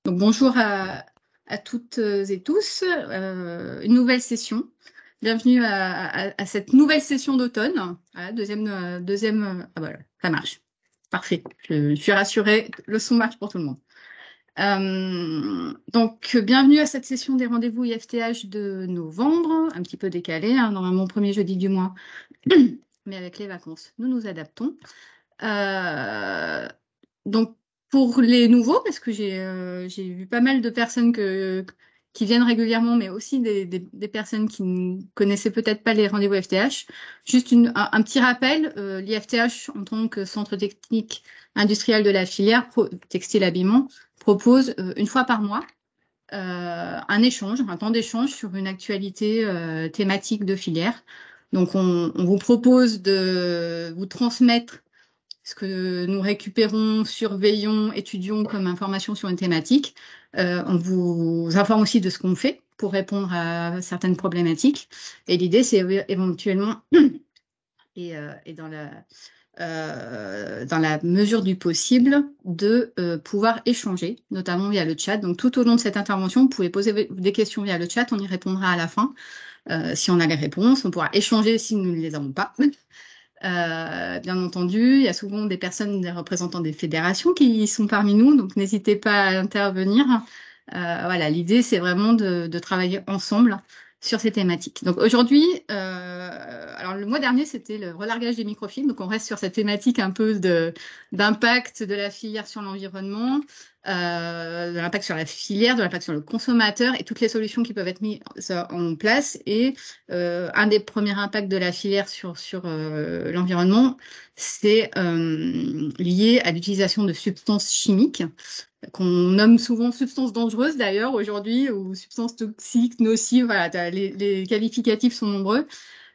Donc, bonjour à toutes et tous. Une nouvelle session. Bienvenue à cette nouvelle session d'automne. Voilà, ah voilà, ça marche. Parfait. Je suis rassurée. Le son marche pour tout le monde. Donc, bienvenue à cette session des rendez-vous IFTH de novembre, un petit peu décalé, hein, normalement premier jeudi du mois, mais avec les vacances, nous nous adaptons. Euh, donc, pour les nouveaux, parce que j'ai vu pas mal de personnes qui viennent régulièrement, mais aussi des personnes qui ne connaissaient peut-être pas les rendez-vous FTH. Juste un petit rappel, l'IFTH, en tant que centre technique industriel de la filière textile habillement, propose une fois par mois un échange, un temps d'échange sur une actualité thématique de filière. Donc, on vous propose de vous transmettre ce que nous récupérons, surveillons, étudions comme information sur une thématique. On vous informe aussi de ce qu'on fait pour répondre à certaines problématiques. Et l'idée, c'est éventuellement, et dans la mesure du possible, de pouvoir échanger, notamment via le chat. Donc, tout au long de cette intervention, vous pouvez poser des questions via le chat, on y répondra à la fin. Si on a les réponses, on pourra échanger si nous ne les avons pas. Bien entendu, il y a souvent des personnes, des représentants des fédérations qui sont parmi nous, donc n'hésitez pas à intervenir. Voilà, l'idée, c'est vraiment de travailler ensemble sur ces thématiques. Donc aujourd'hui, alors le mois dernier, c'était le relargage des microfilms, donc on reste sur cette thématique un peu d'impact de la filière sur l'environnement, de l'impact sur la filière, de l'impact sur le consommateur et toutes les solutions qui peuvent être mises en place. Et un des premiers impacts de la filière sur l'environnement, c'est lié à l'utilisation de substances chimiques qu'on nomme souvent substances dangereuses d'ailleurs aujourd'hui, ou substances toxiques, nocives, voilà, les qualificatifs sont nombreux.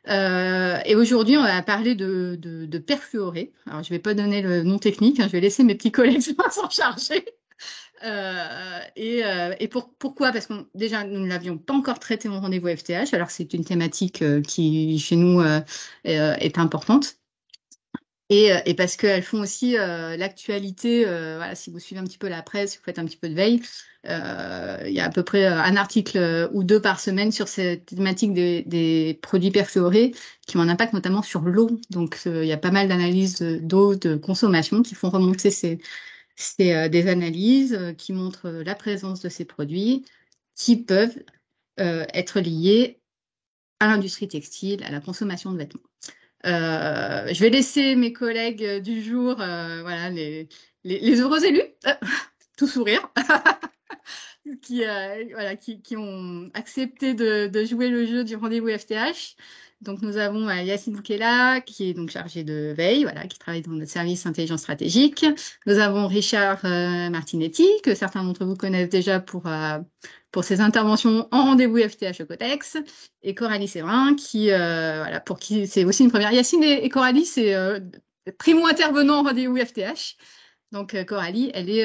Et aujourd'hui, on va parler de perfluorés. Alors, je ne vais pas donner le nom technique, hein, je vais laisser mes petits collègues s'en charger. Pourquoi? Parce que déjà, nous ne l'avions pas encore traité en rendez-vous FTH, alors que c'est une thématique qui, chez nous, est importante. Et parce qu'elles font aussi l'actualité, voilà, si vous suivez un petit peu la presse, si vous faites un petit peu de veille, il y a à peu près un article ou deux par semaine sur cette thématique des produits perfluorés qui ont un impact notamment sur l'eau. Donc il y a pas mal d'analyses d'eau, de consommation qui font remonter des analyses qui montrent la présence de ces produits qui peuvent être liés à l'industrie textile, à la consommation de vêtements. Je vais laisser mes collègues du jour, voilà, les heureux élus, tout sourire, voilà, qui ont accepté de jouer le jeu du rendez-vous FTH. Donc, nous avons Yacine Boukela, qui est donc chargé de veille, voilà, qui travaille dans le service intelligence stratégique. Nous avons Richard Martinetti, que certains d'entre vous connaissent déjà pour ses interventions en rendez-vous FTH au Cotex, et Coralie Séverin, voilà, pour qui c'est aussi une première. Yacine et Coralie, c'est primo-intervenant en rendez-vous FTH. Donc, Coralie, elle est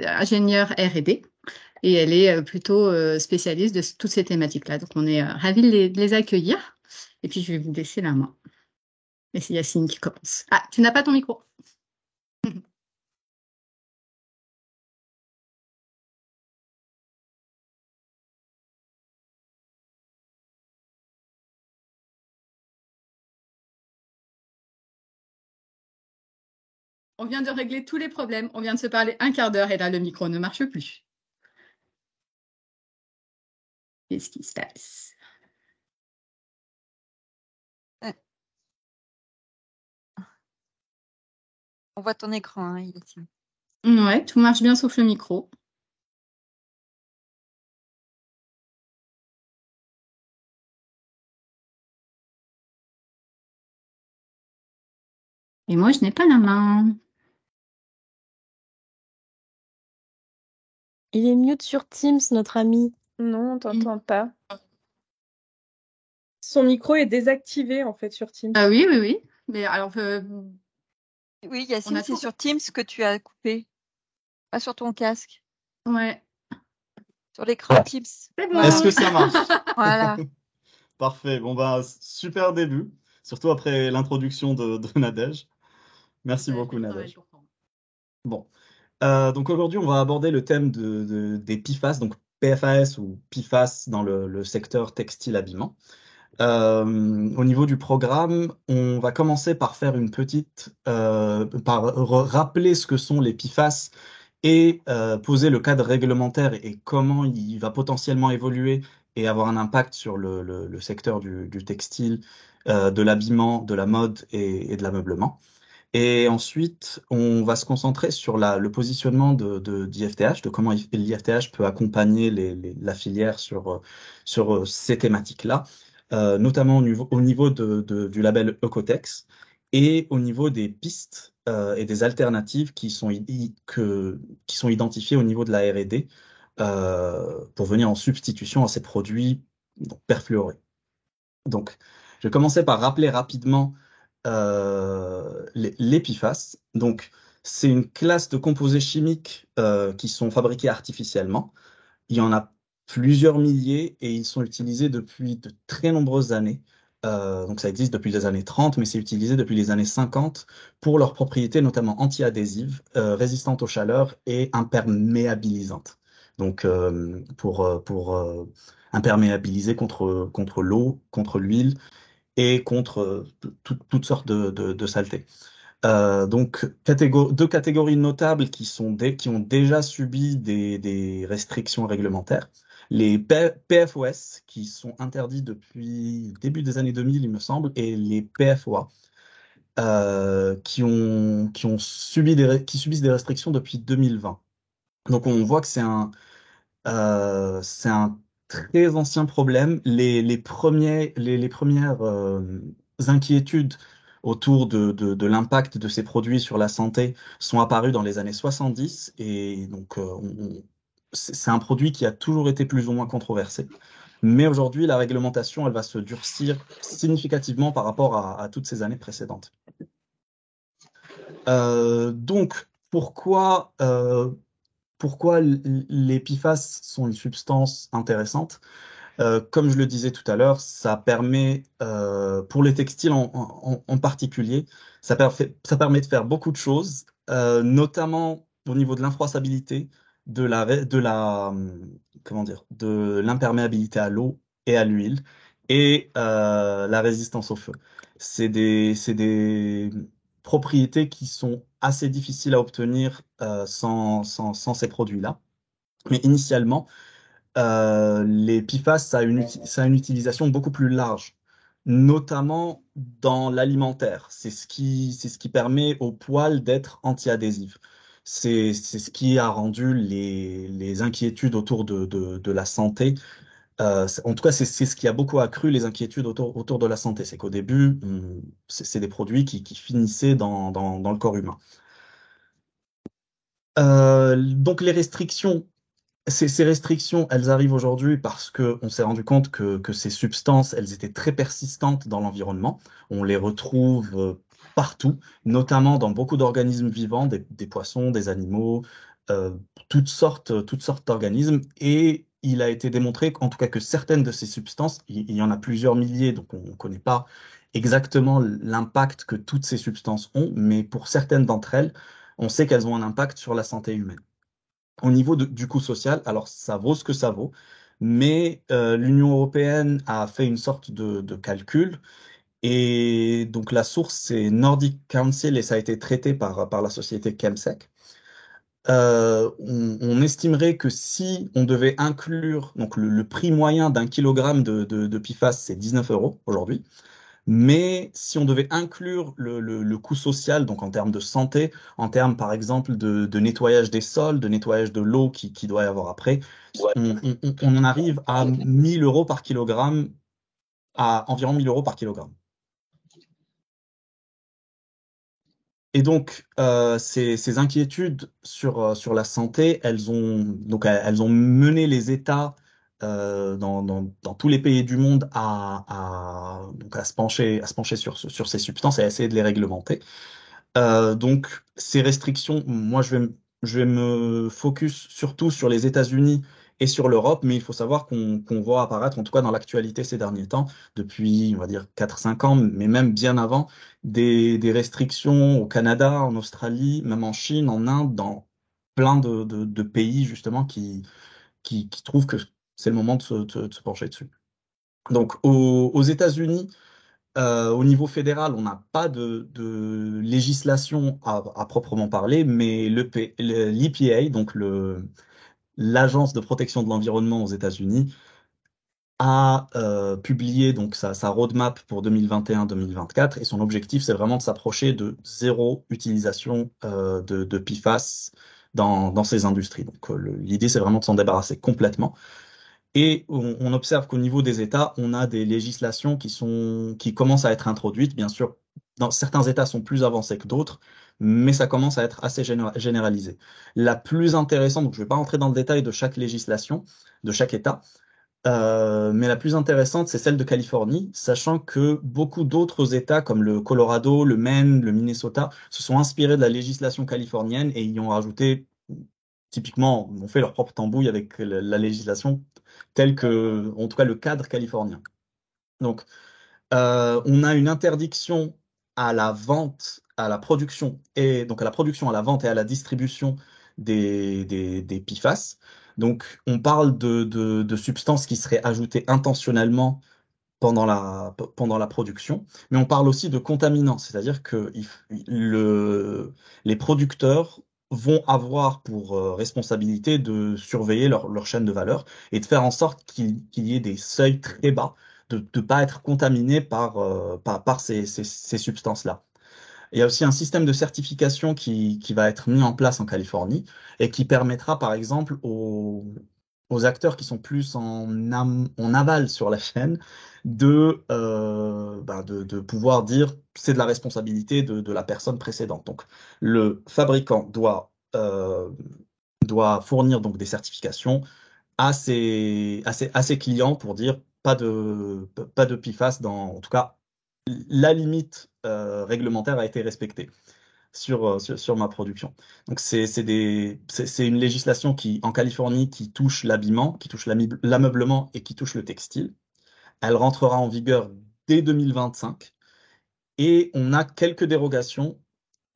ingénieure R&D et elle est plutôt spécialiste de toutes ces thématiques-là. Donc, on est ravis de les accueillir. Et puis, je vais vous laisser la main. Et c'est Yacine qui commence. Ah, tu n'as pas ton micro. On vient de régler tous les problèmes. On vient de se parler un quart d'heure et là, le micro ne marche plus. Qu'est-ce qui se passe? Ouais. On voit ton écran, hein, Yacine. Ouais, tout marche bien sauf le micro. Et moi, je n'ai pas la main. Il est mute sur Teams, notre ami. Non, on t'entend pas. Son micro est désactivé en fait sur Teams. Ah oui, oui, oui. Mais alors, Oui, on Yacine, a c'est tout. sur Teams que tu as coupé, pas sur ton casque, Ouais. sur l'écran Teams. C'est bon. Voilà. Est-ce que ça marche? Voilà. Parfait. Bon, bah, super début, surtout après l'introduction de Nadège. Merci beaucoup, Je travaille Nadège. pourtant. Bon. Donc aujourd'hui, on va aborder le thème des PFAS, donc PFAS ou PFAS dans le secteur textile-habillement. Au niveau du programme, on va commencer par faire une petite, par rappeler ce que sont les PFAS et poser le cadre réglementaire et comment il va potentiellement évoluer et avoir un impact sur le secteur du textile, de l'habillement, de la mode et de l'ameublement. Et ensuite, on va se concentrer sur le positionnement d'IFTH, de comment l'IFTH peut accompagner la filière sur ces thématiques-là, notamment au niveau du label Ecotex et au niveau des pistes et des alternatives qui sont identifiées au niveau de la R&D pour venir en substitution à ces produits donc, perfluorés. Donc, je vais commencer par rappeler rapidement les PFAS. Donc, c'est une classe de composés chimiques qui sont fabriqués artificiellement. Il y en a plusieurs milliers et ils sont utilisés depuis de très nombreuses années. Donc, ça existe depuis les années 30, mais c'est utilisé depuis les années 50 pour leurs propriétés notamment anti-adhésives, résistantes aux chaleurs et imperméabilisantes. Donc, pour imperméabiliser contre l'eau, contre l'huile et contre toutes sortes de saletés. Donc, deux catégories notables qui ont déjà subi des restrictions réglementaires. Les PFOS, qui sont interdits depuis le début des années 2000, il me semble, et les PFOA, qui subissent des restrictions depuis 2020. Donc, on voit que c'est un très ancien problème. Les premières inquiétudes autour de l'impact de ces produits sur la santé sont apparues dans les années 70 et donc c'est un produit qui a toujours été plus ou moins controversé. Mais aujourd'hui, la réglementation, elle va se durcir significativement par rapport à toutes ces années précédentes. Donc, pourquoi les PFAS sont une substance intéressante? Comme je le disais tout à l'heure, ça permet, pour les textiles en particulier, ça permet de faire beaucoup de choses, notamment au niveau de l'infroissabilité, comment dire, de l'imperméabilité à l'eau et à l'huile, et la résistance au feu. C'est des propriétés qui sont assez difficiles à obtenir sans ces produits-là. Mais initialement, les PFAS, ça a une utilisation beaucoup plus large, notamment dans l'alimentaire. C'est ce qui permet aux poêles d'être anti-adhésifs. C'est ce qui a rendu les inquiétudes autour de la santé. En tout cas, c'est ce qui a beaucoup accru les inquiétudes autour de la santé. C'est qu'au début, c'est des produits qui finissaient dans le corps humain. Donc les restrictions. Ces restrictions, elles arrivent aujourd'hui parce qu'on s'est rendu compte que ces substances, elles étaient très persistantes dans l'environnement. On les retrouve partout, notamment dans beaucoup d'organismes vivants, des poissons, des animaux, euh, toutes sortes d'organismes. Et il a été démontré, en tout cas, que certaines de ces substances, il y en a plusieurs milliers, donc on ne connaît pas exactement l'impact que toutes ces substances ont, mais pour certaines d'entre elles, on sait qu'elles ont un impact sur la santé humaine. Au niveau du coût social, alors ça vaut ce que ça vaut, mais l'Union européenne a fait une sorte de calcul et donc la source c'est Nordic Council et ça a été traité par la société Chemsec. On estimerait que si on devait inclure, donc le prix moyen d'un kilogramme de PFAS c'est 19 euros aujourd'hui. Mais si on devait inclure le coût social, donc en termes de santé, en termes par exemple de nettoyage des sols, de nettoyage de l'eau qui doit y avoir après, on en arrive à 1000 euros par kilogramme, à environ 1000 euros par kilogramme. Et donc, ces inquiétudes sur la santé, elles ont mené les États dans tous les pays du monde donc à se pencher sur ces substances et à essayer de les réglementer. Donc, ces restrictions, moi, je vais me focus surtout sur les États-Unis et sur l'Europe, mais il faut savoir qu'on voit apparaître, en tout cas dans l'actualité ces derniers temps, depuis, on va dire, 4-5 ans, mais même bien avant, des restrictions au Canada, en Australie, même en Chine, en Inde, dans plein de pays justement qui trouvent que c'est le moment de se pencher dessus. Donc aux États-Unis, au niveau fédéral, on n'a pas de législation à proprement parler, mais l'EPA, donc l'Agence de protection de l'environnement aux États-Unis, a publié donc sa roadmap pour 2021-2024 et son objectif, c'est vraiment de s'approcher de zéro utilisation de PFAS dans ces industries. Donc l'idée, c'est vraiment de s'en débarrasser complètement. Et on observe qu'au niveau des États, on a des législations qui commencent à être introduites. Bien sûr, certains États sont plus avancés que d'autres, mais ça commence à être assez généralisé. La plus intéressante, donc je ne vais pas rentrer dans le détail de chaque législation, de chaque État, mais la plus intéressante, c'est celle de Californie, sachant que beaucoup d'autres États comme le Colorado, le Maine, le Minnesota se sont inspirés de la législation californienne et y ont rajouté, typiquement, ont fait leur propre tambouille avec la législation telle que, en tout cas, le cadre californien. Donc, on a une interdiction à la vente, à la production, et donc à la production, à la vente et à la distribution des PFAS. Donc, on parle de substances qui seraient ajoutées intentionnellement pendant la production, mais on parle aussi de contaminants, c'est-à-dire que les producteurs vont avoir pour responsabilité de surveiller leur chaîne de valeur et de faire en sorte qu'il y ait des seuils très bas, de ne pas être contaminé par ces substances-là. Il y a aussi un système de certification qui va être mis en place en Californie et qui permettra, par exemple, aux acteurs qui sont plus en aval sur la chaîne de pouvoir dire c'est de la responsabilité de la personne précédente. Donc, le fabricant doit fournir donc des certifications à ses clients pour dire pas de PFAS en tout cas, la limite réglementaire a été respectée sur ma production. Donc c'est une législation en Californie qui touche l'habillement, qui touche l'ameublement et qui touche le textile. Elle rentrera en vigueur dès 2025 et on a quelques dérogations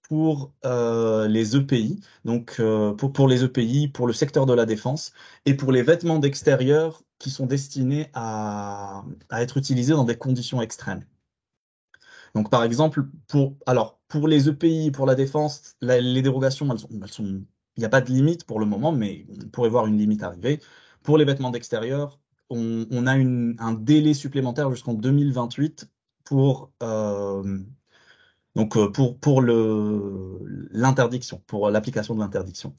pour les EPI, donc pour les EPI, pour le secteur de la défense et pour les vêtements d'extérieur qui sont destinés à être utilisés dans des conditions extrêmes. Donc, par exemple, pour les EPI, pour la défense, les dérogations, il n'y a pas de limite pour le moment, mais on pourrait voir une limite arriver. Pour les vêtements d'extérieur, on a un délai supplémentaire jusqu'en 2028 pour l'interdiction, pour l'application de l'interdiction.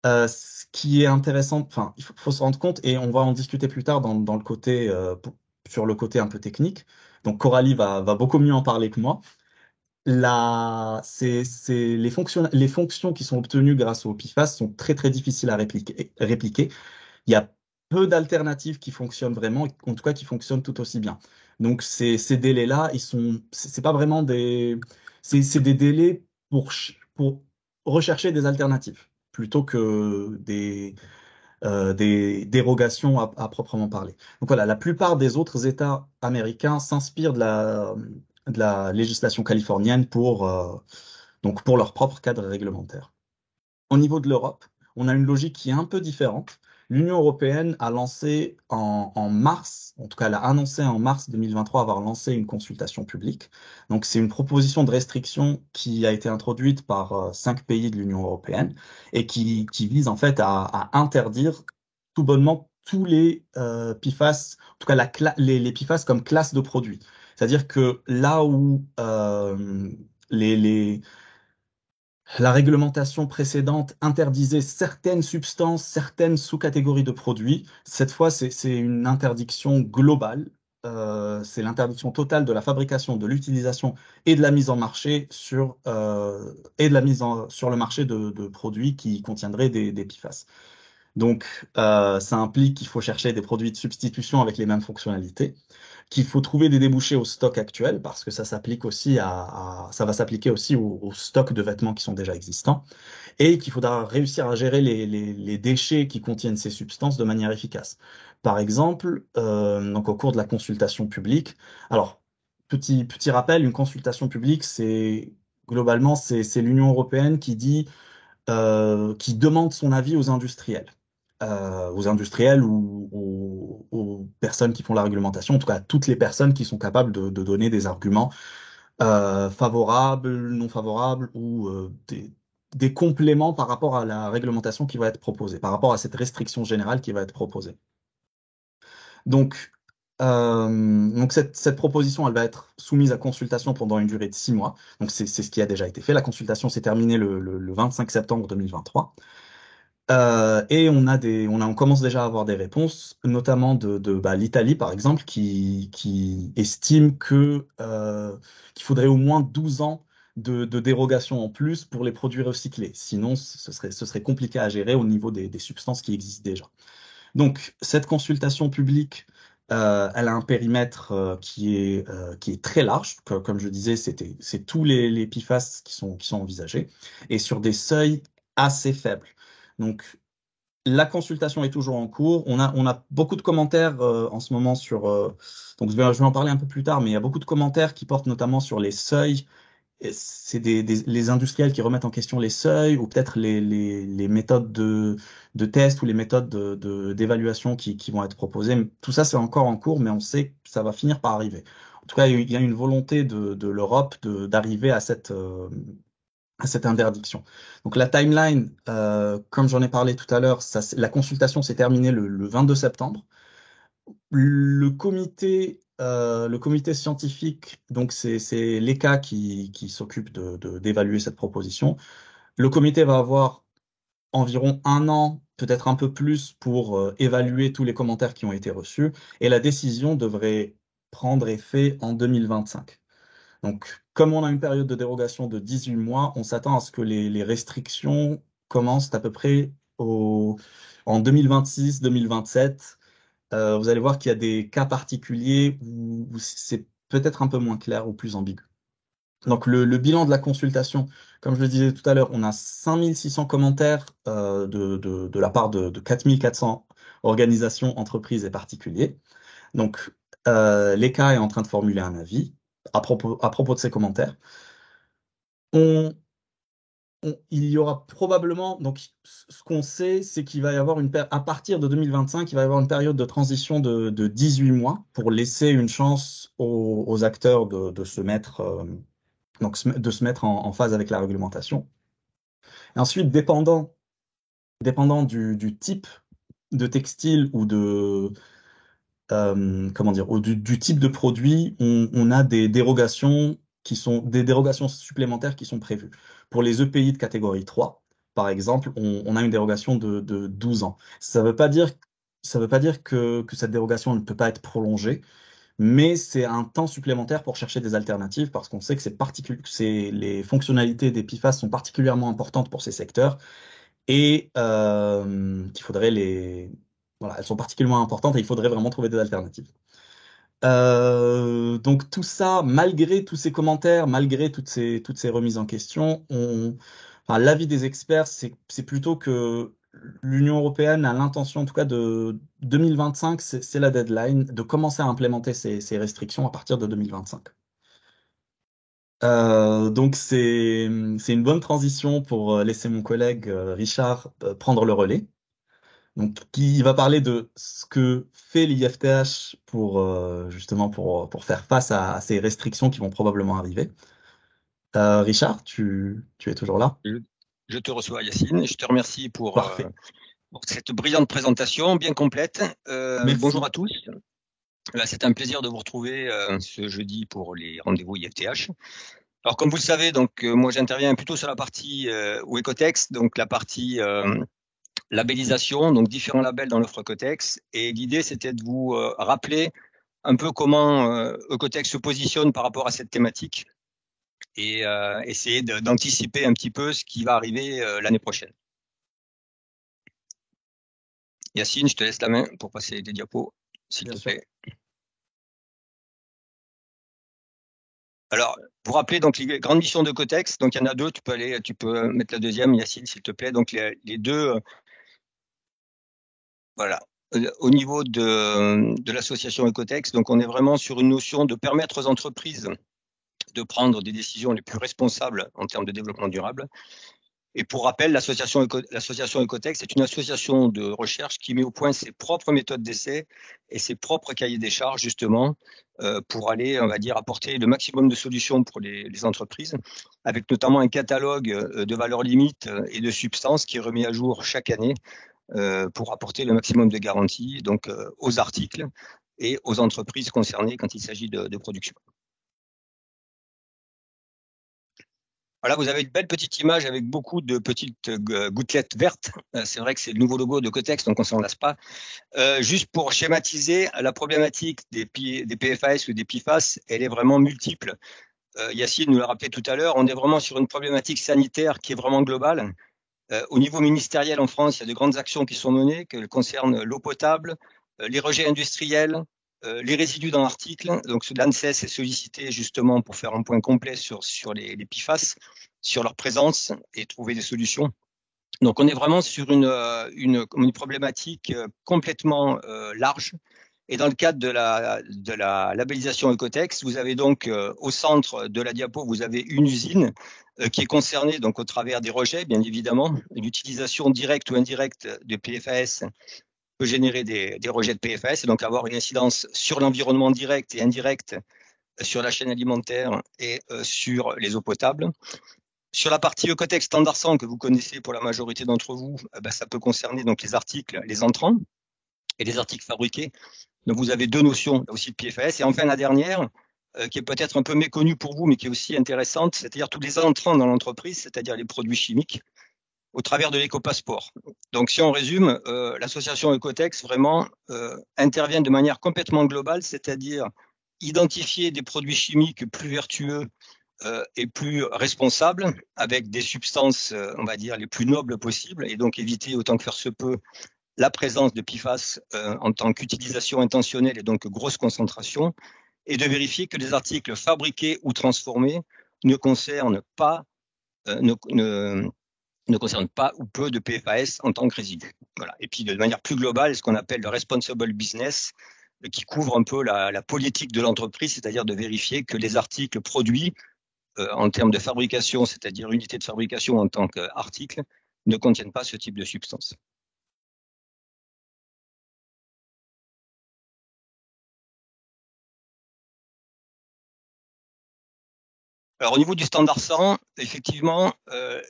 Ce qui est intéressant, enfin, faut se rendre compte, et on va en discuter plus tard sur le côté un peu technique. Donc Coralie va beaucoup mieux en parler que moi. Les fonctions qui sont obtenues grâce au PFAS sont très très difficiles à répliquer. Il y a peu d'alternatives qui fonctionnent vraiment, en tout cas qui fonctionnent tout aussi bien. Donc ces délais-là, c'est pas vraiment c'est des délais pour rechercher des alternatives plutôt que des dérogations à proprement parler. Donc voilà, la plupart des autres États américains s'inspirent de la législation californienne donc pour leur propre cadre réglementaire. Au niveau de l'Europe, on a une logique qui est un peu différente. L'Union européenne a lancé en mars, en tout cas elle a annoncé en mars 2023 avoir lancé une consultation publique. Donc c'est une proposition de restriction qui a été introduite par 5 pays de l'Union européenne et qui vise en fait à interdire tout bonnement tous les PFAS, en tout cas les PFAS comme classe de produits. C'est-à-dire que là où la réglementation précédente interdisait certaines substances, certaines sous-catégories de produits. Cette fois, c'est une interdiction globale. C'est l'interdiction totale de la fabrication, de l'utilisation et de la mise en marché sur le marché de produits qui contiendraient des PFAS. Donc, ça implique qu'il faut chercher des produits de substitution avec les mêmes fonctionnalités, qu'il faut trouver des débouchés au stock actuel, parce que ça s'applique aussi ça va s'appliquer aussi au stock de vêtements qui sont déjà existants, et qu'il faudra réussir à gérer les déchets qui contiennent ces substances de manière efficace. Par exemple, donc au cours de la consultation publique, alors, petit rappel, une consultation publique, globalement, c'est l'Union européenne qui dit qui demande son avis aux industriels. Aux personnes qui font la réglementation, en tout cas à toutes les personnes qui sont capables de donner des arguments favorables, non favorables ou des compléments par rapport à la réglementation qui va être proposée, par rapport à cette restriction générale qui va être proposée. Donc cette proposition, elle va être soumise à consultation pendant une durée de 6 mois. Donc c'est ce qui a déjà été fait. La consultation s'est terminée le 25 septembre 2023. Et on commence déjà à avoir des réponses, notamment de l'Italie, par exemple, qui estime qu'il faudrait au moins 12 ans de dérogation en plus pour les produits recyclés. Sinon, ce serait compliqué à gérer au niveau des substances qui existent déjà. Donc, cette consultation publique, elle a un périmètre qui est très large. Comme je disais, c'est tous les PFAS qui sont envisagés, et sur des seuils assez faibles. Donc, la consultation est toujours en cours. On a beaucoup de commentaires en ce moment donc je vais en parler un peu plus tard, mais il y a beaucoup de commentaires qui portent notamment sur les seuils. Et c'est les industriels qui remettent en question les seuils, ou peut-être les méthodes de test ou les méthodes d'évaluation qui vont être proposées. Tout ça, c'est encore en cours, mais on sait que ça va finir par arriver. En tout cas, il y a une volonté de l'Europe d'arriver à cette interdiction. Donc la timeline, comme j'en ai parlé tout à l'heure, la consultation s'est terminée le 22 septembre. Le comité scientifique, donc c'est l'ECA qui s'occupe d'évaluer cette proposition. Le comité va avoir environ 1 an, peut-être un peu plus, pour évaluer tous les commentaires qui ont été reçus, et la décision devrait prendre effet en 2025. Donc, comme on a une période de dérogation de 18 mois, on s'attend à ce que les restrictions commencent à peu près en 2026-2027. Vous allez voir qu'il y a des cas particuliers où c'est peut-être un peu moins clair ou plus ambigu. Donc, le bilan de la consultation, comme je le disais tout à l'heure, on a 5600 commentaires de la part de 4400 organisations, entreprises et particuliers. Donc, l'ECA est en train de formuler un avis à propos de ces commentaires. Il y aura probablement, donc ce qu'on sait, c'est qu'il va y avoir à partir de 2025, il va y avoir une période de transition de 18 mois pour laisser une chance aux acteurs de se mettre, en phase avec la réglementation. Et ensuite, dépendant du type de textile ou du type de produit, on a des dérogations supplémentaires qui sont prévues. Pour les EPI de catégorie 3, par exemple, on a une dérogation de 12 ans. Ça veut pas dire que cette dérogation ne peut pas être prolongée, mais c'est un temps supplémentaire pour chercher des alternatives, parce qu'on sait que les fonctionnalités des PFAS sont particulièrement importantes pour ces secteurs, et qu'il faudrait voilà, elles sont particulièrement importantes et il faudrait vraiment trouver des alternatives. Donc tout ça, malgré tous ces commentaires, malgré toutes ces remises en question, l'avis des experts, c'est plutôt que l'Union européenne a l'intention, en tout cas de 2025, c'est la deadline, de commencer à implémenter ces restrictions à partir de 2025. Donc c'est une bonne transition pour laisser mon collègue Richard prendre le relais. Donc, qui va parler de ce que fait l'IFTH justement pour faire face à ces restrictions qui vont probablement arriver. Richard, tu es toujours là? Je te reçois, Yacine. Je te remercie pour cette brillante présentation bien complète. Bonjour à tous. C'est un plaisir de vous retrouver ce jeudi pour les rendez-vous IFTH. Alors, comme vous le savez, donc moi j'interviens plutôt sur la partie Ecotex, donc la partie labellisation, donc différents labels dans l'offre Ecotex. Et l'idée, c'était de vous rappeler un peu comment Ecotex se positionne par rapport à cette thématique et essayer d'anticiper un petit peu ce qui va arriver l'année prochaine. Yacine, je te laisse la main pour passer des diapos, s'il te plaît. Alors, pour rappeler donc les grandes missions de Ecotex, donc il y en a deux, tu peux mettre la deuxième, Yacine, s'il te plaît. Donc les deux, voilà. Au niveau de l'association Ecotex, donc on est vraiment sur une notion de permettre aux entreprises de prendre des décisions les plus responsables en termes de développement durable. Et pour rappel, l'association Ecotex est une association de recherche qui met au point ses propres méthodes d'essai et ses propres cahiers des charges, justement, pour aller, on va dire, apporter le maximum de solutions pour les entreprises, avec notamment un catalogue de valeurs limites et de substances qui est remis à jour chaque année pour apporter le maximum de garanties donc, aux articles et aux entreprises concernées quand il s'agit de production. Voilà, vous avez une belle petite image avec beaucoup de petites gouttelettes vertes. C'est vrai que c'est le nouveau logo de Ecotex, donc on ne s'en lasse pas. Juste pour schématiser, la problématique des PFAS ou des PFAS, elle est vraiment multiple. Yacine nous l'a rappelé tout à l'heure, on est vraiment sur une problématique sanitaire qui est vraiment globale. Au niveau ministériel en France, il y a de grandes actions qui sont menées, qui concernent l'eau potable, les rejets industriels, les résidus dans l'article. Donc l'ANSES est sollicité justement pour faire un point complet sur les PFAS, sur leur présence et trouver des solutions. Donc on est vraiment sur une problématique complètement large. Et dans le cadre de la labellisation Ecotex, vous avez donc au centre de la diapo, vous avez une usine qui est concernée donc au travers des rejets, bien évidemment. L'utilisation directe ou indirecte de PFAS peut générer des rejets de PFAS et donc avoir une incidence sur l'environnement direct et indirect, sur la chaîne alimentaire et sur les eaux potables. Sur la partie Ecotex standard 100 que vous connaissez pour la majorité d'entre vous, ça peut concerner donc les articles, les entrants et les articles fabriqués. Donc vous avez deux notions là aussi de PFAS. Et enfin la dernière, qui est peut-être un peu méconnue pour vous, mais qui est aussi intéressante, c'est-à-dire tous les entrants dans l'entreprise, c'est-à-dire les produits chimiques, au travers de l'éco-passeport. Donc si on résume, l'association Ecotex vraiment intervient de manière complètement globale, c'est-à-dire identifier des produits chimiques plus vertueux et plus responsables, avec des substances, on va dire, les plus nobles possibles, et donc éviter autant que faire se peut la présence de PFAS en tant qu'utilisation intentionnelle et donc grosse concentration, et de vérifier que les articles fabriqués ou transformés ne concernent pas ou peu de PFAS en tant que résidu. Voilà. Et puis de manière plus globale, ce qu'on appelle le responsible business, qui couvre un peu la politique de l'entreprise, c'est-à-dire de vérifier que les articles produits en termes de fabrication, c'est-à-dire unité de fabrication en tant qu'article, ne contiennent pas ce type de substance. Alors au niveau du standard 100, effectivement,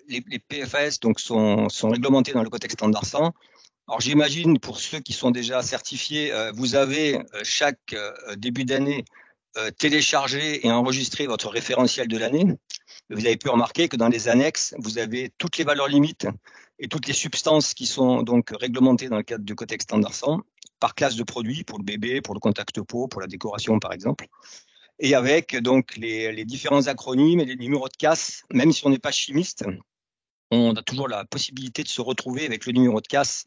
les PFAS donc, sont réglementés dans le Ecotex standard 100. Alors j'imagine pour ceux qui sont déjà certifiés, vous avez chaque début d'année téléchargé et enregistré votre référentiel de l'année. Vous avez pu remarquer que dans les annexes, vous avez toutes les valeurs limites et toutes les substances qui sont donc réglementées dans le cadre du Ecotex standard 100 par classe de produit, pour le bébé, pour le contact peau, pour la décoration par exemple. Et avec donc les différents acronymes et les numéros de casse, même si on n'est pas chimiste, on a toujours la possibilité de se retrouver avec le numéro de casse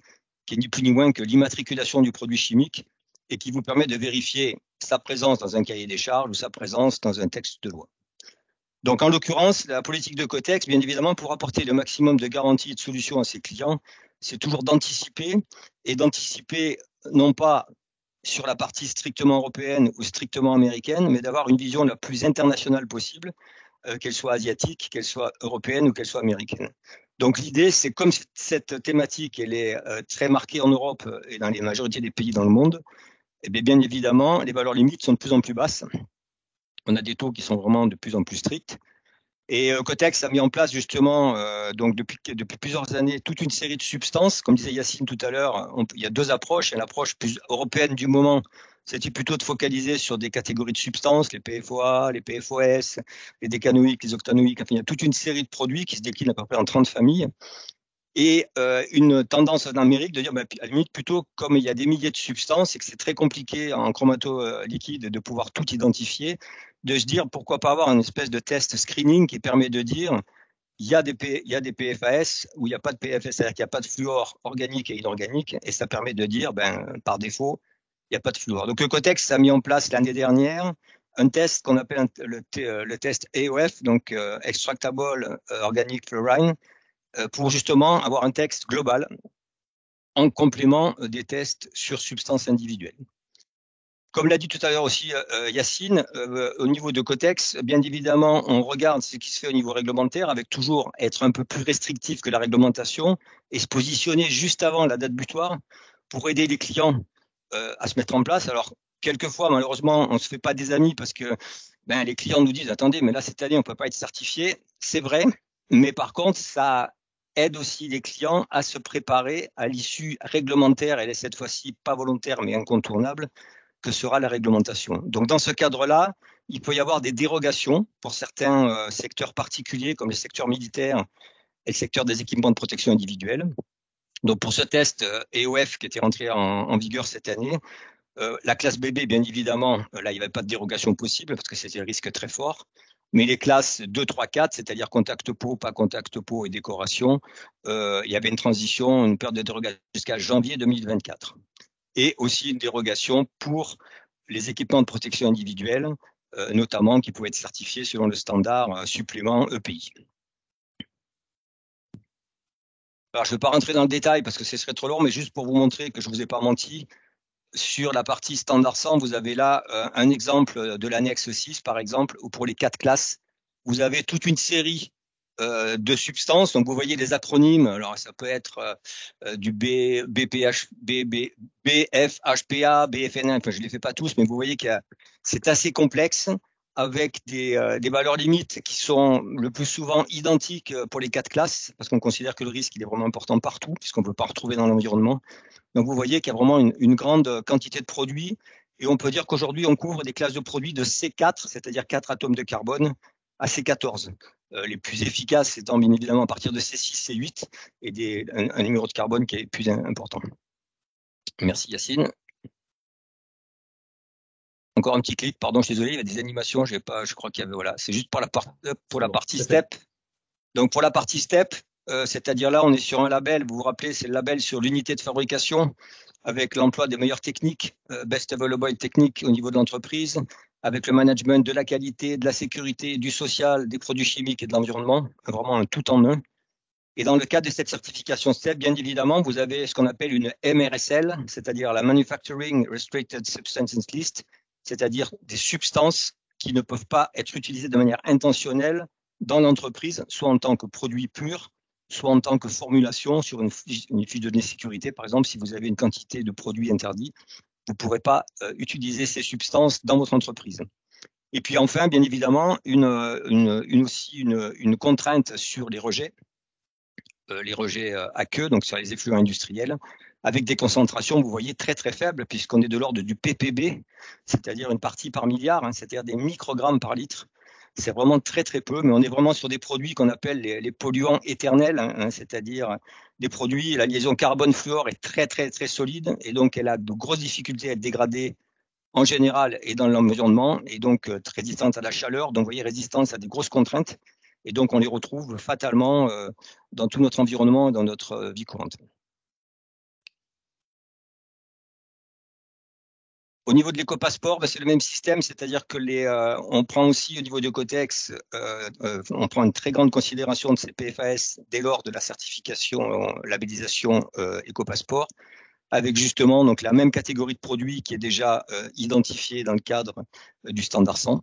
qui est ni plus ni moins que l'immatriculation du produit chimique et qui vous permet de vérifier sa présence dans un cahier des charges ou sa présence dans un texte de loi. Donc en l'occurrence, la politique de Ecotex, bien évidemment, pour apporter le maximum de garanties et de solutions à ses clients, c'est toujours d'anticiper non pas sur la partie strictement européenne ou strictement américaine, mais d'avoir une vision la plus internationale possible, qu'elle soit asiatique, qu'elle soit européenne ou qu'elle soit américaine. Donc l'idée, c'est comme cette thématique, elle est très marquée en Europe et dans les majorités des pays dans le monde, et bien évidemment, les valeurs limites sont de plus en plus basses. On a des taux qui sont vraiment de plus en plus stricts. Et Ecotex a mis en place justement, donc depuis plusieurs années, toute une série de substances. Comme disait Yacine tout à l'heure, il y a deux approches. L'approche plus européenne du moment, c'était plutôt de focaliser sur des catégories de substances, les PFOA, les PFOS, les décanoïques, les octanoïques. Enfin, il y a toute une série de produits qui se déclinent à peu près en 30 familles. Et une tendance en Amérique de dire, à la limite, plutôt comme il y a des milliers de substances et que c'est très compliqué en chromato liquide de pouvoir tout identifier, de se dire pourquoi pas avoir une espèce de test screening qui permet de dire il y a des PFAS ou il n'y a pas de PFAS, c'est-à-dire qu'il n'y a pas de fluor organique et inorganique, et ça permet de dire par défaut il n'y a pas de fluor. Donc Ecotex a mis en place l'année dernière un test qu'on appelle le test AOF, donc Extractable Organic Fluorine, pour justement avoir un texte global en complément des tests sur substances individuelles. Comme l'a dit tout à l'heure aussi Yacine, au niveau de Cotex, bien évidemment, on regarde ce qui se fait au niveau réglementaire avec toujours être un peu plus restrictif que la réglementation et se positionner juste avant la date butoir pour aider les clients à se mettre en place. Alors, quelquefois, malheureusement, on ne se fait pas des amis parce que les clients nous disent « Attendez, mais là, cette année, on ne peut pas être certifié. » C'est vrai, mais par contre, ça aide aussi les clients à se préparer à l'issue réglementaire, elle est cette fois-ci pas volontaire, mais incontournable, que sera la réglementation. Donc, dans ce cadre-là, il peut y avoir des dérogations pour certains secteurs particuliers, comme le secteur militaire et le secteur des équipements de protection individuelle. Donc, pour ce test EOF qui était rentré en vigueur cette année, la classe bébé, bien évidemment, là, il n'y avait pas de dérogation possible parce que c'était un risque très fort. Mais les classes 2, 3, 4, c'est-à-dire contact peau, pas contact peau et décoration, il y avait une transition, une période de dérogation jusqu'à janvier 2024. Et aussi une dérogation pour les équipements de protection individuelle, notamment qui pouvaient être certifiés selon le standard supplément EPI. Alors, je ne vais pas rentrer dans le détail parce que ce serait trop long, mais juste pour vous montrer que je ne vous ai pas menti, sur la partie standard 100, vous avez là un exemple de l'annexe 6, par exemple, où pour les 4 classes, vous avez toute une série de substances. Donc, vous voyez les acronymes. Alors, ça peut être du BFHPA, BFN1. Enfin, je ne les fais pas tous, mais vous voyez que c'est assez complexe avec des valeurs limites qui sont le plus souvent identiques pour les 4 classes, parce qu'on considère que le risque il est vraiment important partout, puisqu'on ne peut pas retrouver dans l'environnement. Donc, vous voyez qu'il y a vraiment une grande quantité de produits. Et on peut dire qu'aujourd'hui, on couvre des classes de produits de C4, c'est-à-dire 4 atomes de carbone, à C14. Les plus efficaces étant bien évidemment à partir de C6, C8 et un numéro de carbone qui est plus important. Merci Yacine. Encore un petit clic, pardon, je suis désolé, il y a des animations, je crois qu'il y avait, voilà, c'est juste pour la partie step. Donc pour la partie step, c'est-à-dire là, on est sur un label, vous vous rappelez, c'est le label sur l'unité de fabrication avec l'emploi des meilleures techniques, best available techniques au niveau de l'entreprise, avec le management de la qualité, de la sécurité, du social, des produits chimiques et de l'environnement, vraiment un tout en un. Et dans le cadre de cette certification STEP, bien évidemment, vous avez ce qu'on appelle une MRSL, c'est-à-dire la Manufacturing Restricted Substances List, c'est-à-dire des substances qui ne peuvent pas être utilisées de manière intentionnelle dans l'entreprise, soit en tant que produit pur, soit en tant que formulation sur une fiche de données sécurité. Par exemple, si vous avez une quantité de produits interdits, vous ne pourrez pas utiliser ces substances dans votre entreprise. Et puis enfin, bien évidemment, aussi une contrainte sur les rejets à queue, donc sur les effluents industriels, avec des concentrations, vous voyez, très très faibles, puisqu'on est de l'ordre du ppb, c'est-à-dire une partie par milliard, c'est-à-dire des microgrammes par litre. C'est vraiment très très peu, mais on est vraiment sur des produits qu'on appelle les polluants éternels, c'est-à-dire des produits, la liaison carbone-fluor est très très très solide, et donc elle a de grosses difficultés à être dégradée en général et dans l'environnement, et donc très résistante à la chaleur, donc vous voyez, résistance à des grosses contraintes, et donc on les retrouve fatalement dans tout notre environnement et dans notre vie courante. Au niveau de l'éco-passeport, c'est le même système, c'est-à-dire que on prend aussi au niveau de Cotex, on prend une très grande considération de ces PFAS dès lors de la certification, labellisation éco-passeport, avec justement donc la même catégorie de produits qui est déjà identifiée dans le cadre du standard 100,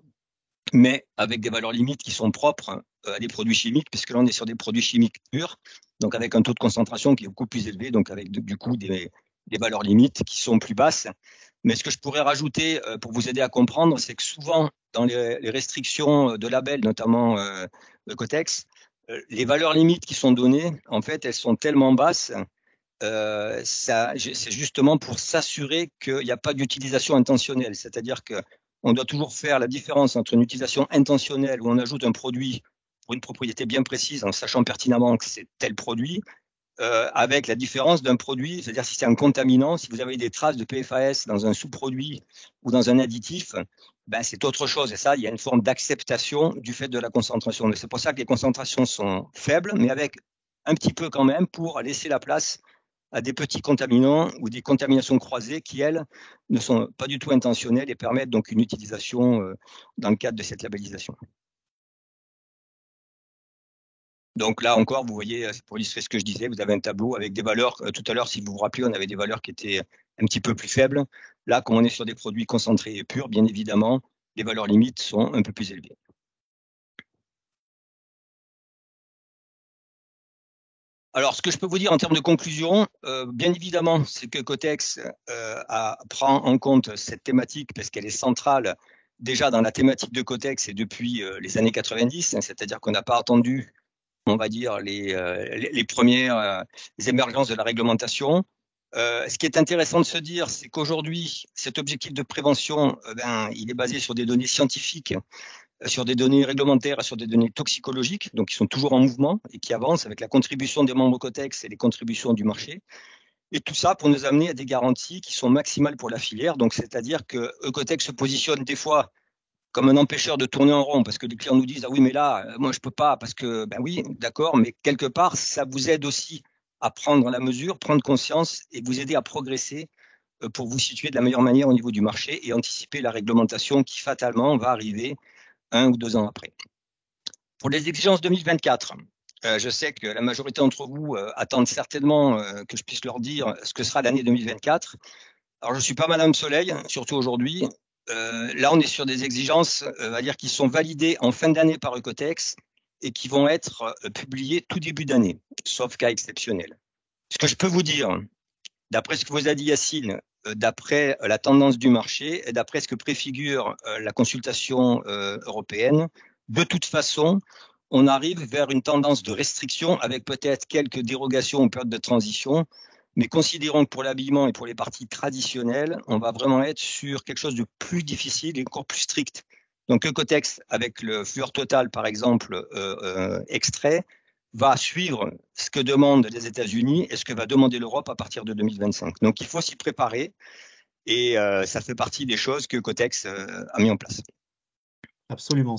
mais avec des valeurs limites qui sont propres à des produits chimiques, puisque là on est sur des produits chimiques purs, donc avec un taux de concentration qui est beaucoup plus élevé, donc avec du coup des valeurs limites qui sont plus basses. Mais ce que je pourrais rajouter pour vous aider à comprendre, c'est que souvent, dans les restrictions de label, notamment de Cotex, les valeurs limites qui sont données, en fait, elles sont tellement basses, c'est justement pour s'assurer qu'il n'y a pas d'utilisation intentionnelle. C'est-à-dire qu'on doit toujours faire la différence entre une utilisation intentionnelle où on ajoute un produit pour une propriété bien précise en sachant pertinemment que c'est tel produit, avec la différence d'un produit, c'est-à-dire si c'est un contaminant, si vous avez des traces de PFAS dans un sous-produit ou dans un additif, c'est autre chose. Et ça, il y a une forme d'acceptation du fait de la concentration. C'est pour ça que les concentrations sont faibles, mais avec un petit peu quand même pour laisser la place à des petits contaminants ou des contaminations croisées qui, elles, ne sont pas du tout intentionnelles et permettent donc une utilisation dans le cadre de cette labellisation. Donc là encore, vous voyez, pour illustrer ce que je disais, vous avez un tableau avec des valeurs. Tout à l'heure, si vous vous rappelez, on avait des valeurs qui étaient un petit peu plus faibles. Là, comme on est sur des produits concentrés et purs, bien évidemment, les valeurs limites sont un peu plus élevées. Alors, ce que je peux vous dire en termes de conclusion, bien évidemment, c'est que Cotex prend en compte cette thématique parce qu'elle est centrale déjà dans la thématique de Cotex et depuis les années 90, hein, c'est-à-dire qu'on n'a pas attendu, on va dire, les premières émergences de la réglementation. Ce qui est intéressant de se dire, c'est qu'aujourd'hui, cet objectif de prévention, il est basé sur des données scientifiques, sur des données réglementaires et sur des données toxicologiques, donc qui sont toujours en mouvement et qui avancent avec la contribution des membres Cotex et les contributions du marché. Et tout ça pour nous amener à des garanties qui sont maximales pour la filière. Donc, c'est-à-dire que Cotex se positionne des fois comme un empêcheur de tourner en rond, parce que les clients nous disent « Ah oui, mais là, moi, je ne peux pas, parce que, ben oui, d'accord, mais quelque part, ça vous aide aussi à prendre la mesure, prendre conscience et vous aider à progresser pour vous situer de la meilleure manière au niveau du marché et anticiper la réglementation qui, fatalement, va arriver 1 ou 2 ans après. Pour les exigences 2024, je sais que la majorité d'entre vous attendent certainement que je puisse leur dire ce que sera l'année 2024. Alors, je ne suis pas Madame Soleil, surtout aujourd'hui. Là, on est sur des exigences, on va dire, qui sont validées en fin d'année par Cotex et qui vont être publiées tout début d'année, sauf cas exceptionnel. Ce que je peux vous dire, d'après ce que vous a dit Yacine, d'après la tendance du marché et d'après ce que préfigure la consultation européenne, de toute façon, on arrive vers une tendance de restriction avec peut-être quelques dérogations aux périodes de transition, mais considérons que pour l'habillement et pour les parties traditionnelles, on va vraiment être sur quelque chose de plus difficile et encore plus strict. Donc, Cotex, avec le fluor total, par exemple, extrait, va suivre ce que demandent les États-Unis et ce que va demander l'Europe à partir de 2025. Donc, il faut s'y préparer et ça fait partie des choses que Cotex a mis en place. Absolument.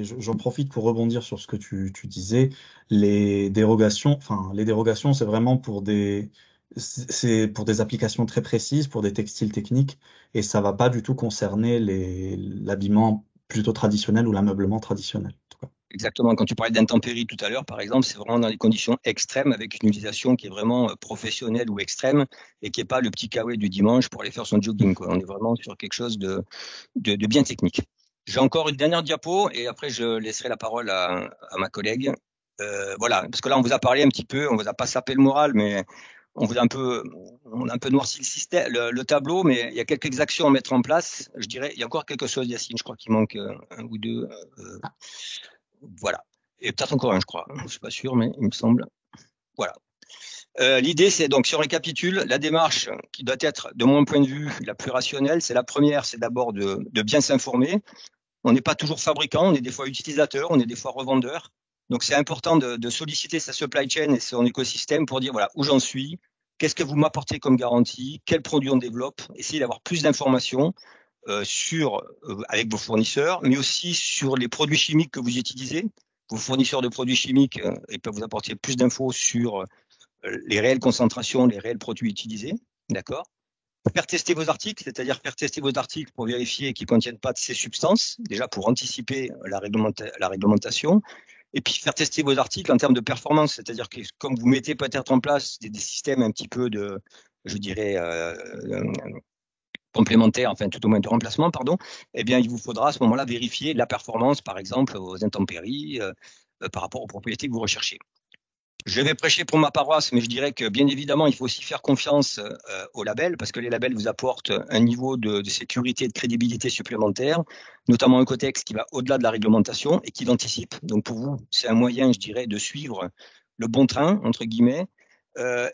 J'en profite pour rebondir sur ce que tu disais. Les dérogations, c'est vraiment c'est pour des applications très précises, pour des textiles techniques, et ça va pas du tout concerner l'habillement plutôt traditionnel ou l'ameublement traditionnel, en tout cas. Exactement. Quand tu parlais d'intempéries tout à l'heure, par exemple, c'est vraiment dans des conditions extrêmes avec une utilisation qui est vraiment professionnelle ou extrême et qui n'est pas le petit kawaii du dimanche pour aller faire son jogging, quoi. On est vraiment sur quelque chose de bien technique. J'ai encore une dernière diapo et après je laisserai la parole à ma collègue. Voilà, parce que là on vous a parlé un petit peu, on vous a pas sapé le moral, mais on a un peu noirci le système, le tableau, mais il y a quelques exactions à mettre en place. Je dirais, il y a encore quelque chose, Yacine, je crois qu'il manque un ou deux. Voilà. Et peut-être encore un, je crois. Je ne suis pas sûr, mais il me semble. Voilà. L'idée, c'est donc, si on récapitule, la démarche qui doit être, de mon point de vue, la plus rationnelle, c'est la première, c'est d'abord de bien s'informer. On n'est pas toujours fabricant, on est des fois utilisateur, on est des fois revendeur. Donc, c'est important de solliciter sa supply chain et son écosystème pour dire, voilà, où j'en suis, qu'est-ce que vous m'apportez comme garantie, quels produits on développe, essayer d'avoir plus d'informations avec vos fournisseurs, mais aussi sur les produits chimiques que vous utilisez. Vos fournisseurs de produits chimiques ils peuvent vous apporter plus d'infos sur les réelles concentrations, les réels produits utilisés. D'accord ? Faire tester vos articles, c'est-à-dire faire tester vos articles pour vérifier qu'ils ne contiennent pas de ces substances, déjà pour anticiper la réglementation. Et puis faire tester vos articles en termes de performance, c'est-à-dire que comme vous mettez peut-être en place des systèmes un petit peu de, je dirais, complémentaire, enfin tout au moins de remplacement, pardon, eh bien il vous faudra à ce moment-là vérifier la performance, par exemple, aux intempéries par rapport aux propriétés que vous recherchez. Je vais prêcher pour ma paroisse, mais je dirais que bien évidemment, il faut aussi faire confiance aux labels, parce que les labels vous apportent un niveau de sécurité et de crédibilité supplémentaire, notamment un Cotex qui va au-delà de la réglementation et qui l'anticipe. Donc pour vous, c'est un moyen, je dirais, de suivre le bon train, entre guillemets.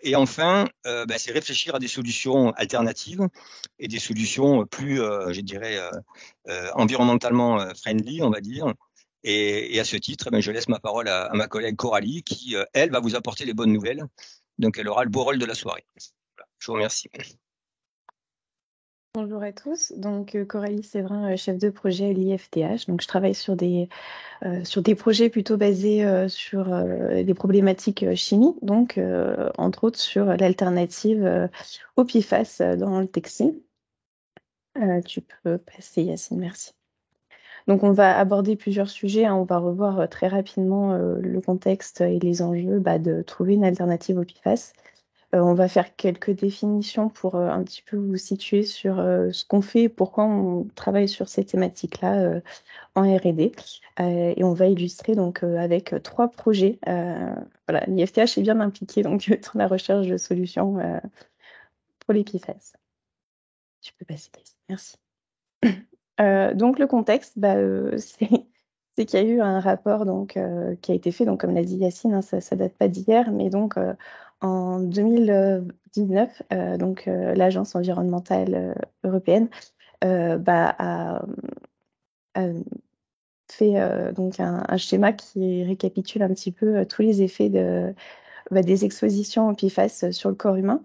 Et enfin, c'est réfléchir à des solutions alternatives et des solutions plus, je dirais, environnementalement friendly, on va dire. Et à ce titre, je laisse ma parole à ma collègue Coralie qui, elle, va vous apporter les bonnes nouvelles. Donc, elle aura le beau rôle de la soirée. Voilà, je vous remercie. Bonjour à tous. Donc, Coralie Séverin, chef de projet à l'IFTH. Donc, je travaille sur des projets plutôt basés sur des problématiques chimie, donc entre autres sur l'alternative au PFAS dans le textile. Tu peux passer, Yacine, merci. Donc, on va aborder plusieurs sujets, hein. On va revoir très rapidement le contexte et les enjeux de trouver une alternative au PFAS. On va faire quelques définitions pour un petit peu vous situer sur ce qu'on fait et pourquoi on travaille sur ces thématiques-là en R&D. Et on va illustrer donc avec 3 projets. Voilà, l'IFTH est bien impliqué donc dans la recherche de solutions pour les PFAS. Tu peux passer, merci. Donc le contexte, c'est qu'il y a eu un rapport donc, qui a été fait, donc comme l'a dit Yacine, hein, ça date pas d'hier, mais donc en 2019, l'Agence environnementale européenne a fait donc un schéma qui récapitule un petit peu tous les effets des expositions au PFAS sur le corps humain.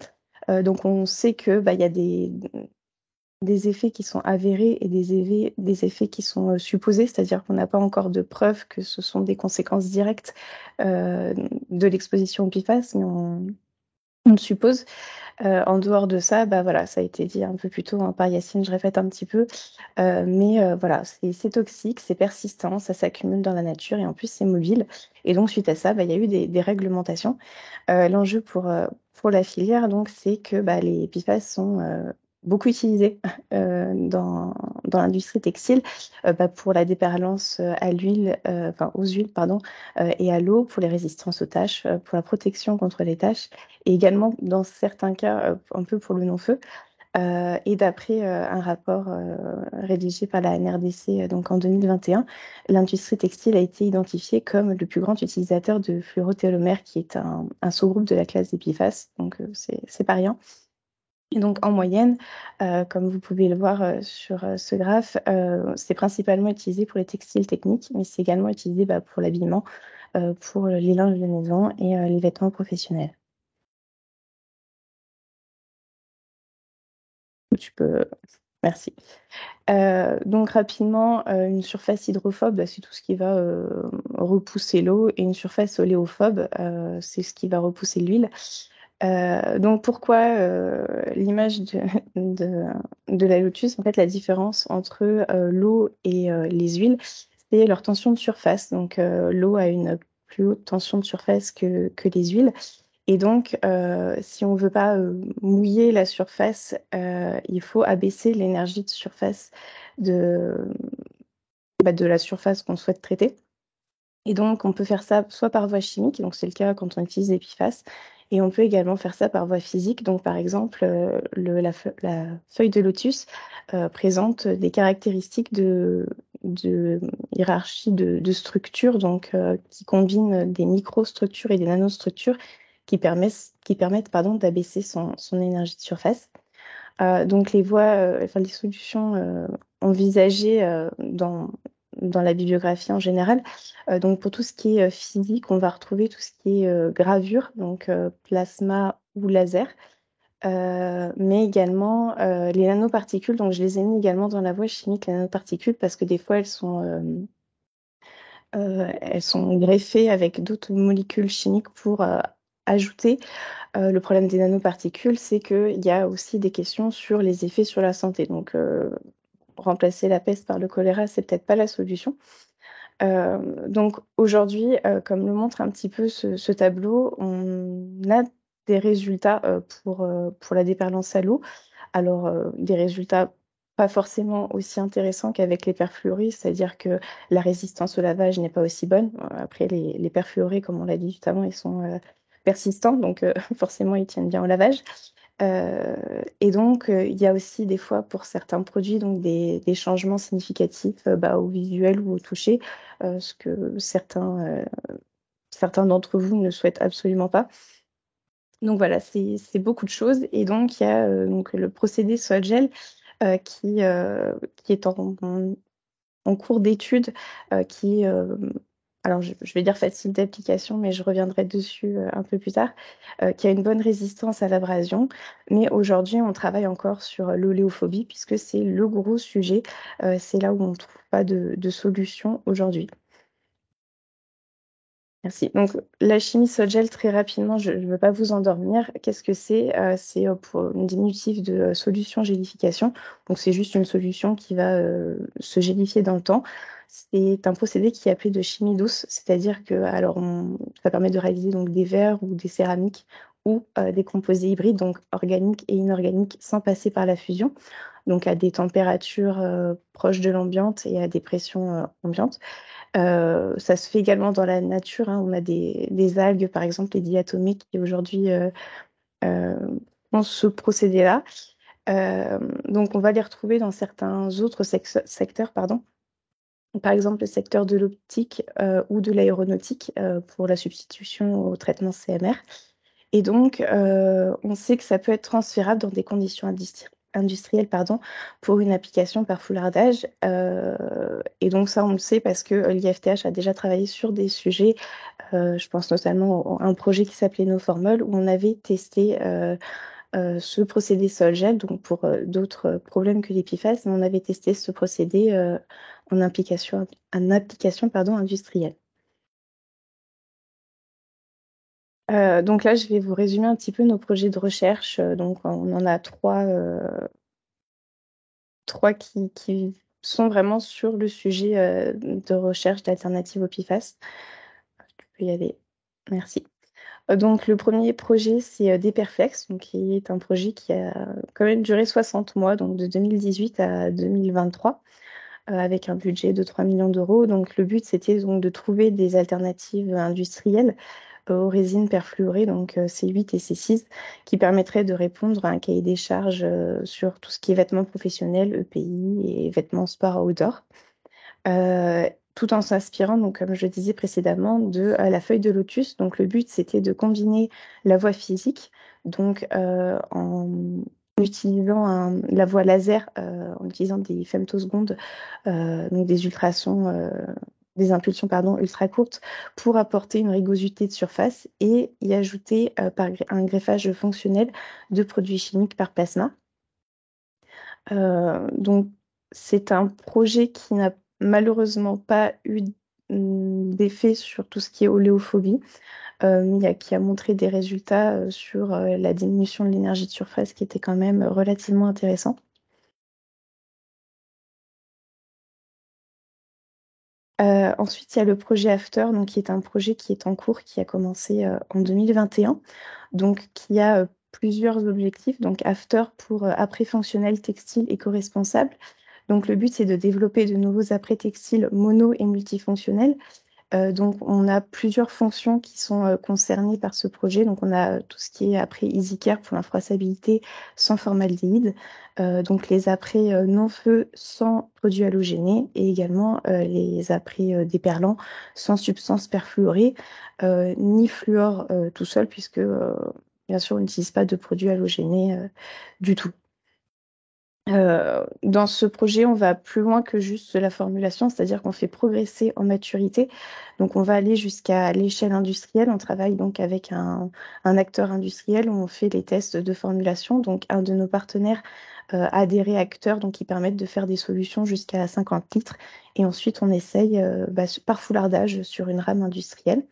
Donc on sait que il y a des effets qui sont avérés et des effets qui sont supposés, c'est-à-dire qu'on n'a pas encore de preuves que ce sont des conséquences directes de l'exposition au PFAS, mais on suppose. En dehors de ça, voilà, ça a été dit un peu plus tôt par Yacine, je répète un petit peu, mais voilà, c'est toxique, c'est persistant, ça s'accumule dans la nature et en plus c'est mobile. Et donc suite à ça, il y a eu des réglementations. L'enjeu pour la filière, donc, c'est que les PFAS sont beaucoup utilisés dans l'industrie textile pour la déperlance à l'huile, aux huiles, pardon, et à l'eau, pour les résistances aux taches, pour la protection contre les taches, et également dans certains cas un peu pour le non-feu. Et d'après un rapport rédigé par la NRDC donc en 2021, l'industrie textile a été identifiée comme le plus grand utilisateur de fluorothéolomère, qui est un sous-groupe de la classe des PFAS, donc c'est pas rien. Et donc en moyenne, comme vous pouvez le voir sur ce graphe, c'est principalement utilisé pour les textiles techniques, mais c'est également utilisé pour l'habillement, pour les linges de maison et les vêtements professionnels. Tu peux... Merci. Donc rapidement, une surface hydrophobe, c'est tout ce qui va repousser l'eau, et une surface oléophobe, c'est ce qui va repousser l'huile. Donc pourquoi l'image de la lotus, en fait, la différence entre l'eau et les huiles, c'est leur tension de surface. Donc l'eau a une plus haute tension de surface que les huiles. Et donc, si on ne veut pas mouiller la surface, il faut abaisser l'énergie de surface de la surface qu'on souhaite traiter. Et donc, on peut faire ça soit par voie chimique, donc c'est le cas quand on utilise les PFAS, et on peut également faire ça par voie physique. Donc, par exemple, la feuille de lotus présente des caractéristiques de hiérarchie de structures, donc qui combinent des microstructures et des nanostructures qui permettent d'abaisser son énergie de surface. Donc les solutions envisagées dans la bibliographie en général. Donc pour tout ce qui est physique, on va retrouver tout ce qui est gravure, donc plasma ou laser. Mais également les nanoparticules, donc je les ai mis également dans la voie chimique, les nanoparticules, parce que des fois elles sont greffées avec d'autres molécules chimiques pour ajouter. Le problème des nanoparticules, c'est qu'il y a aussi des questions sur les effets sur la santé. Donc remplacer la peste par le choléra, c'est peut-être pas la solution. Donc aujourd'hui, comme le montre un petit peu ce tableau, on a des résultats pour la déperlance à l'eau. Alors des résultats pas forcément aussi intéressants qu'avec les perfluorés, c'est-à-dire que la résistance au lavage n'est pas aussi bonne. Après, les perfluorés, comme on l'a dit juste avant, ils sont persistants, donc forcément ils tiennent bien au lavage. Et donc il y a aussi des fois pour certains produits donc des changements significatifs au visuel ou au toucher, ce que certains d'entre vous ne souhaitent absolument pas. Donc voilà, c'est beaucoup de choses. Et donc il y a donc le procédé Sol-Gel qui est en cours d'étude, qui alors je vais dire facile d'application, mais je reviendrai dessus un peu plus tard, qui a une bonne résistance à l'abrasion. Mais aujourd'hui, on travaille encore sur l'oléophobie, puisque c'est le gros sujet. C'est là où on ne trouve pas de solution aujourd'hui. Merci. Donc, la chimie Sol-Gel, très rapidement, je ne veux pas vous endormir. Qu'est-ce que c'est? C'est pour une diminutif de solution gélification. Donc, c'est juste une solution qui va se gélifier dans le temps. C'est un procédé qui est appelé de chimie douce, c'est-à-dire que, ça permet de réaliser donc des verres ou des céramiques ou des composés hybrides, donc organiques et inorganiques, sans passer par la fusion, donc à des températures proches de l'ambiante et à des pressions ambiantes. Ça se fait également dans la nature, hein. On a des algues, par exemple les diatomiques, qui aujourd'hui ont ce procédé-là. Donc on va les retrouver dans certains autres secteurs, pardon. Par exemple, le secteur de l'optique ou de l'aéronautique pour la substitution au traitement CMR. Et donc, on sait que ça peut être transférable dans des conditions industrielles, pardon, pour une application par foulardage. Et donc ça, on le sait parce que l'IFTH a déjà travaillé sur des sujets. Je pense notamment à un projet qui s'appelait NoFormol, où on avait testé ce procédé Sol-Gel, donc pour d'autres problèmes que les PFAS, on avait testé ce procédé en application industrielle. Donc là, je vais vous résumer un petit peu nos projets de recherche. Donc, on en a trois qui sont vraiment sur le sujet de recherche d'alternatives au PFAS. Tu peux y aller. Merci. Donc, le premier projet, c'est Deperflex, donc, qui est un projet qui a quand même duré 60 mois, donc de 2018 à 2023, avec un budget de 3 millions d'euros. Donc, le but, c'était donc de trouver des alternatives industrielles aux résines perfluorées, donc C8 et C6, qui permettraient de répondre à un cahier des charges sur tout ce qui est vêtements professionnels, EPI et vêtements sport outdoor. Tout en s'inspirant, donc, comme je disais précédemment, de la feuille de lotus. Donc, le but, c'était de combiner la voie physique, donc en utilisant la voie laser, en utilisant des femtosecondes, donc des ultrasons, des impulsions pardon, ultra courtes, pour apporter une rugosité de surface et y ajouter par un greffage fonctionnel de produits chimiques par plasma. Donc, c'est un projet qui n'a malheureusement pas eu d'effet sur tout ce qui est oléophobie, mais qui a montré des résultats sur la diminution de l'énergie de surface qui était quand même relativement intéressant. Ensuite, il y a le projet After, donc, qui est un projet qui est en cours, qui a commencé en 2021, donc qui a plusieurs objectifs. Donc After pour après fonctionnel, textile, éco-responsable. Donc le but, c'est de développer de nouveaux après textiles mono et multifonctionnels. Donc on a plusieurs fonctions qui sont concernées par ce projet. Donc on a tout ce qui est après EasyCare pour l'infrassabilité sans formaldéhyde, donc les après non-feu sans produits halogénés et également les après déperlants sans substance perfluorée, ni fluor tout seul puisque bien sûr on n'utilise pas de produits halogénés du tout. Dans ce projet, on va plus loin que juste la formulation, c'est-à-dire qu'on fait progresser en maturité. Donc, on va aller jusqu'à l'échelle industrielle. On travaille donc avec un acteur industriel où on fait les tests de formulation. Donc, un de nos partenaires a des réacteurs donc, qui permettent de faire des solutions jusqu'à 50 litres. Et ensuite, on essaye par foulardage sur une rame industrielle.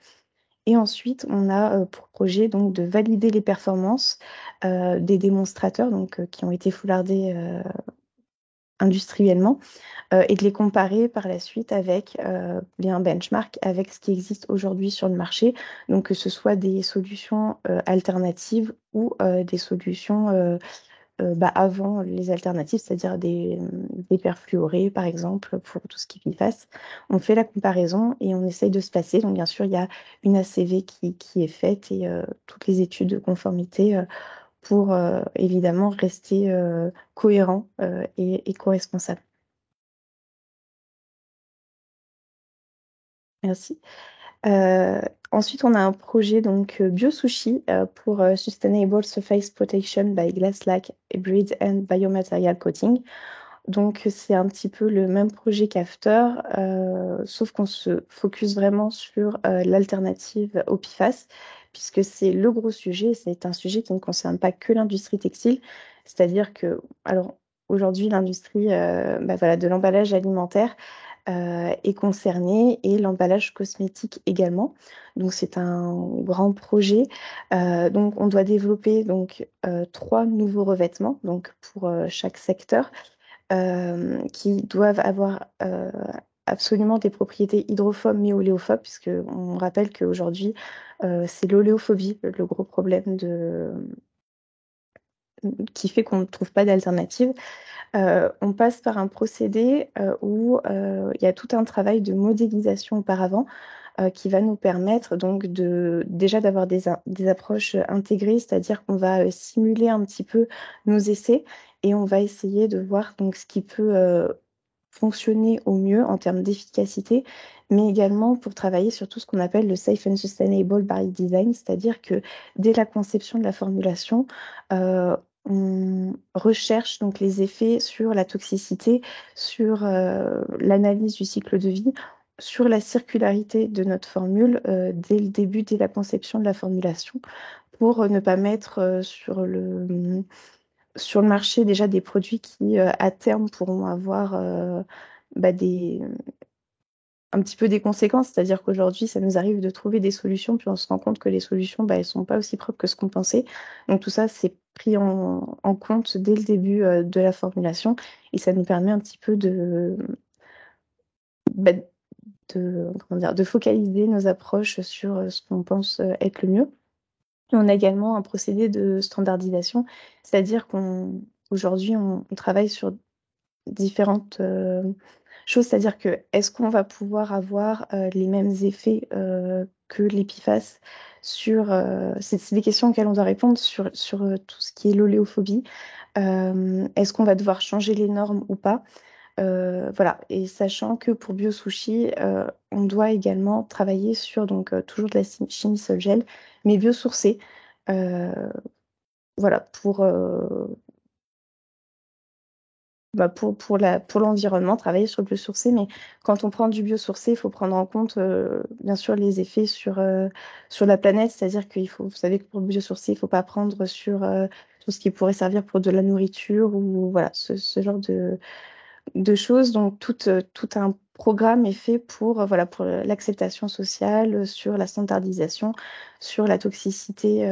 Et ensuite, on a pour projet donc, de valider les performances des démonstrateurs donc, qui ont été foulardés industriellement et de les comparer par la suite avec un benchmark avec ce qui existe aujourd'hui sur le marché, donc que ce soit des solutions alternatives ou des solutions avant les alternatives, c'est-à-dire des perfluorés, par exemple, pour tout ce qui est PFAS. On fait la comparaison et on essaye de se placer. Donc, bien sûr, il y a une ACV qui est faite et toutes les études de conformité pour évidemment rester cohérent et éco-responsable. Merci. Ensuite, on a un projet donc BioSushi pour Sustainable Surface Protection by Glass-Like Hybrid and Biomaterial Coating. Donc, c'est un petit peu le même projet qu'After, sauf qu'on se focus vraiment sur l'alternative au PFAS, puisque c'est le gros sujet. C'est un sujet qui ne concerne pas que l'industrie textile. C'est-à-dire que, alors, aujourd'hui, l'industrie de l'emballage alimentaire est concernée et l'emballage cosmétique également. Donc, c'est un grand projet. Donc, on doit développer donc, 3 nouveaux revêtements donc, pour chaque secteur. Qui doivent avoir absolument des propriétés hydrophobes mais oléophobes, puisqu'on rappelle qu'aujourd'hui, c'est l'oléophobie, le gros problème qui fait qu'on ne trouve pas d'alternative. On passe par un procédé où il y a tout un travail de modélisation auparavant qui va nous permettre donc déjà d'avoir des approches intégrées, c'est-à-dire qu'on va simuler un petit peu nos essais et on va essayer de voir donc ce qui peut fonctionner au mieux en termes d'efficacité, mais également pour travailler sur tout ce qu'on appelle le Safe and Sustainable by Design, c'est-à-dire que dès la conception de la formulation, on recherche donc les effets sur la toxicité, sur l'analyse du cycle de vie, sur la circularité de notre formule dès le début, dès la conception de la formulation, pour ne pas mettre sur le marché déjà des produits qui, à terme, pourront avoir un petit peu des conséquences. C'est-à-dire qu'aujourd'hui, ça nous arrive de trouver des solutions, puis on se rend compte que les solutions, elles ne sont pas aussi propres que ce qu'on pensait. Donc tout ça, c'est pris en compte dès le début de la formulation et ça nous permet un petit peu de focaliser nos approches sur ce qu'on pense être le mieux. On a également un procédé de standardisation, c'est-à-dire qu'aujourd'hui, on travaille sur différentes choses, c'est-à-dire que est-ce qu'on va pouvoir avoir les mêmes effets que les PFAS sur... c'est des questions auxquelles on doit répondre sur tout ce qui est l'oléophobie. Est-ce qu'on va devoir changer les normes ou pas? Voilà, et sachant que pour BioSushi, on doit également travailler sur toujours de la chimie sol-gel, mais biosourcée. Voilà, pour l'environnement, travailler sur le biosourcé. Mais quand on prend du biosourcé, il faut prendre en compte, bien sûr, les effets sur la planète. C'est-à-dire vous savez que pour le biosourcé, il ne faut pas prendre sur tout ce qui pourrait servir pour de la nourriture ou voilà, ce genre de choses. Donc, tout un programme est fait pour l'acceptation sociale, sur la standardisation, sur la toxicité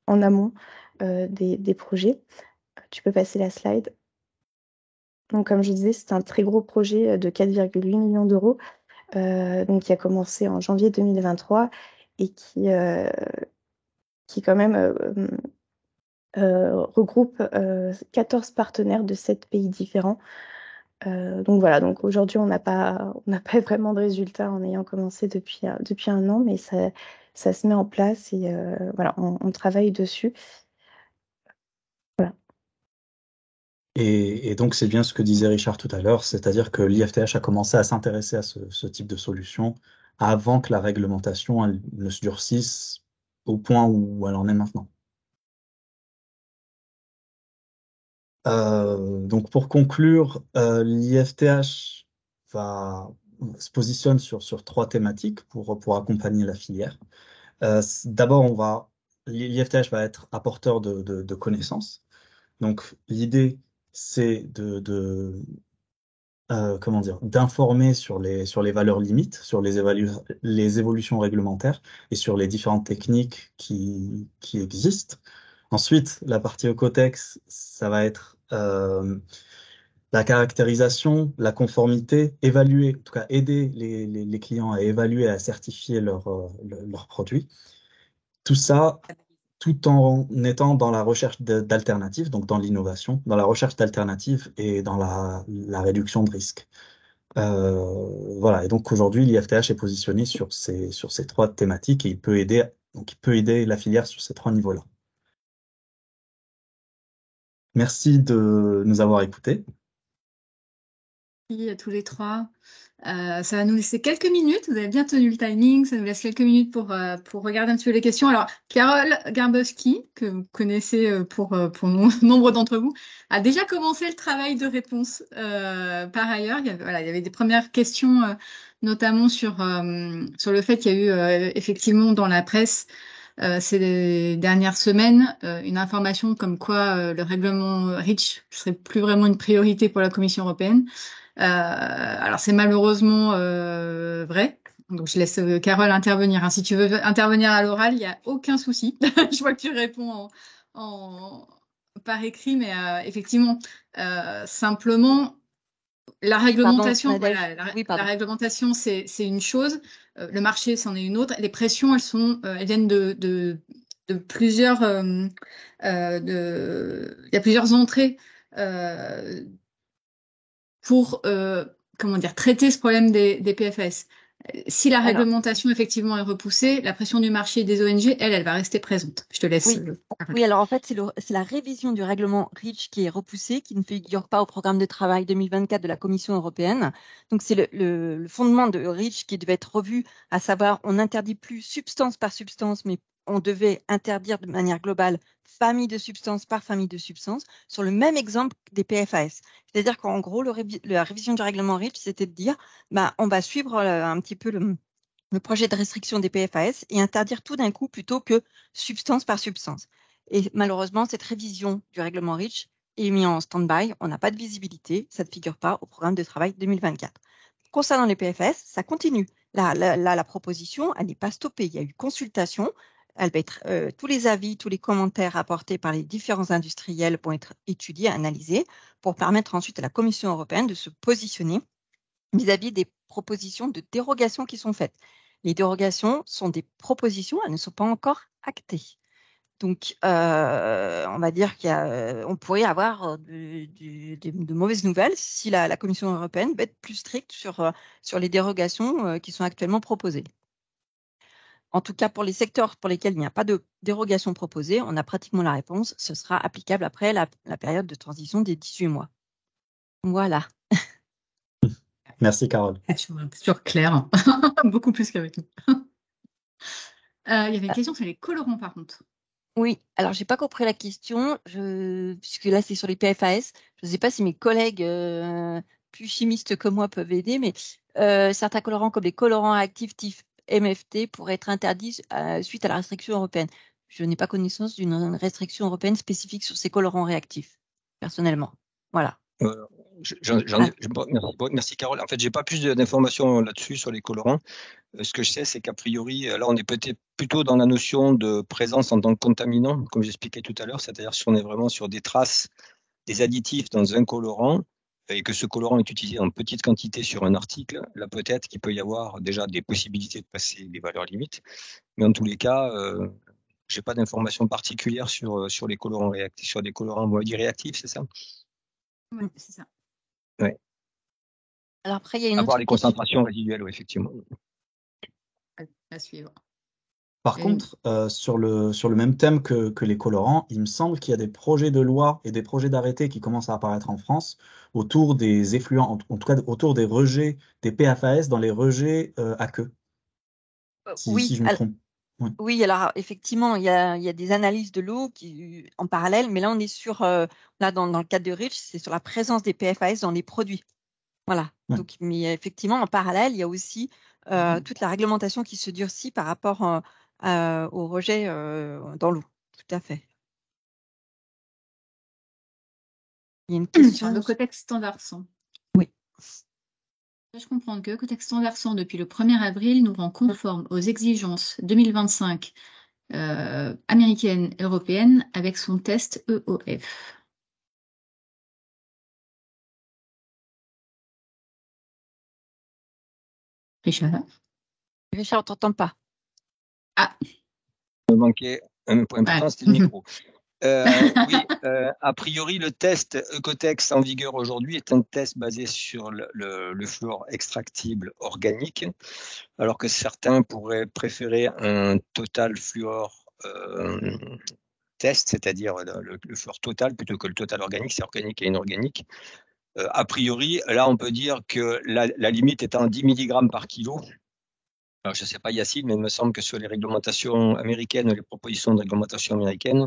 en amont des projets. Tu peux passer la slide. Donc, comme je disais, c'est un très gros projet de 4,8 millions d'euros, donc qui a commencé en janvier 2023 et qui quand même regroupe 14 partenaires de 7 pays différents. Donc voilà, donc aujourd'hui, on n'a pas vraiment de résultats en ayant commencé depuis un an, mais ça se met en place et voilà, on travaille dessus. Voilà. Et donc, c'est bien ce que disait Richard tout à l'heure, c'est-à-dire que l'IFTH a commencé à s'intéresser à ce type de solution avant que la réglementation elle, ne se durcisse au point où elle en est maintenant. Donc, pour conclure, l'IFTH se positionne sur 3 thématiques pour accompagner la filière. D'abord, l'IFTH va être apporteur de connaissances. Donc, l'idée, c'est d'informer sur les valeurs limites, sur les évolutions réglementaires et sur les différentes techniques qui existent. Ensuite, la partie Ocotex, ça va être la caractérisation, la conformité, évaluer, en tout cas aider les clients à évaluer et à certifier leurs produits. Tout ça, tout en étant dans la recherche d'alternatives, donc dans l'innovation, dans la recherche d'alternatives et dans la réduction de risques. Voilà. Et donc aujourd'hui, l'IFTH est positionné sur ces 3 thématiques et il peut aider la filière sur ces 3 niveaux-là. Merci de nous avoir écoutés. Merci à tous les 3. Ça va nous laisser quelques minutes. Vous avez bien tenu le timing. Ça nous laisse quelques minutes pour regarder un petit peu les questions. Alors, Carole Garbowski, que vous connaissez pour nombre d'entre vous, a déjà commencé le travail de réponse. Par ailleurs, il y avait des premières questions, notamment sur le fait qu'il y a eu effectivement dans la presse ces dernières semaines une information comme quoi le règlement REACH serait plus vraiment une priorité pour la Commission européenne. Alors c'est malheureusement vrai. Donc je laisse Carole intervenir. Hein. Si tu veux intervenir à l'oral, il n'y a aucun souci. Je vois que tu réponds par écrit, mais effectivement, simplement, la réglementation, Pardon, Nadège. voilà, la Oui, pardon. réglementation, c'est une chose. Le marché, c'en est une autre. Les pressions, elles viennent de plusieurs, il y a plusieurs entrées pour, comment dire, traiter ce problème des PFAS. Si la Alors, réglementation effectivement est repoussée, la pression du marché et des ONG, elle va rester présente. Je te laisse. oui. Oui, alors en fait, c'est la révision du règlement REACH qui est repoussée, qui ne figure pas au programme de travail 2024 de la Commission européenne. Donc, c'est le fondement de REACH qui devait être revu, à savoir, on n'interdit plus substance par substance, mais on devait interdire de manière globale famille de substances par famille de substances, sur le même exemple des PFAS. C'est-à-dire qu'en gros, la révision du règlement REACH, c'était de dire, bah, on va suivre un petit peu le projet de restriction des PFAS et interdire tout d'un coup plutôt que substance par substance. Et malheureusement, cette révision du règlement REACH est mise en stand-by. On n'a pas de visibilité. Ça ne figure pas au programme de travail 2024. Concernant les PFAS, ça continue. La proposition, elle n'est pas stoppée. Il y a eu consultation. Elle va être, tous les avis, tous les commentaires apportés par les différents industriels vont être étudiés, analysés pour permettre ensuite à la Commission européenne de se positionner vis-à-vis des propositions de dérogation qui sont faites. Les dérogations sont des propositions, elles ne sont pas encore actées. Donc, on va dire qu'on pourrait avoir de mauvaises nouvelles si la Commission européenne va être plus stricte sur les dérogations qui sont actuellement proposées. En tout cas, pour les secteurs pour lesquels il n'y a pas de dérogation proposée, on a pratiquement la réponse. Ce sera applicable après la période de transition des 18 mois. Voilà. Merci, Carole. Sur clair, beaucoup plus qu'avec nous. Il y avait une question sur les colorants, par contre. Oui, alors j'ai pas compris la question, puisque là c'est sur les PFAS. Je ne sais pas si mes collègues plus chimistes que moi peuvent aider, mais certains colorants comme les colorants actifs type MFT pourraient être interdits suite à la restriction européenne. Je n'ai pas connaissance d'une restriction européenne spécifique sur ces colorants réactifs, personnellement. Voilà. Merci Carole. En fait, j'ai pas plus d'informations là-dessus sur les colorants. Ce que je sais, c'est qu'a priori, là, on est peut-être plutôt dans la notion de présence en tant que contaminant, comme j'expliquais tout à l'heure, c'est-à-dire si on est vraiment sur des traces, des additifs dans un colorant, et que ce colorant est utilisé en petite quantité sur un article, là, peut-être qu'il peut y avoir déjà des possibilités de passer les valeurs limites. Mais en tous les cas, j'ai pas d'informations particulières sur les colorants réactifs, sur des colorants, on va dire réactifs, c'est ça? Oui, c'est ça. Ouais. Alors après, il y a une Avoir autre les question. concentrations résiduelles, oui, effectivement. À suivre. Par contre, sur le même thème que les colorants, il me semble qu'il y a des projets de loi et des projets d'arrêté qui commencent à apparaître en France autour des effluents, en tout cas autour des rejets des PFAS dans les rejets à queue. Si je me trompe. Ouais. Oui, alors effectivement, il y a des analyses de l'eau en parallèle, mais là on est sur, là dans le cadre de REACH, c'est sur la présence des PFAS dans les produits. Voilà. Ouais. Donc, mais effectivement, en parallèle, il y a aussi toute la réglementation qui se durcit par rapport au rejet dans l'eau. Tout à fait. Il y a une question. Le codex standard 100. Oui. Je comprends que le codex standard 100, depuis le 1er avril, nous rend conforme aux exigences 2025 américaines et européennes avec son test EOF. Richard, on t'entend pas. Ah. Il me manquait un point important, c'était le micro. Oui, a priori, le test Ecotex en vigueur aujourd'hui est un test basé sur le fluor extractible organique, alors que certains pourraient préférer un total fluor test, c'est-à-dire le fluor total plutôt que le total organique, c'est organique et inorganique. A priori, là, on peut dire que la limite est en 10 mg par kilo. Alors, je ne sais pas, Yacine, mais il me semble que sur les réglementations américaines, les propositions de réglementation américaines,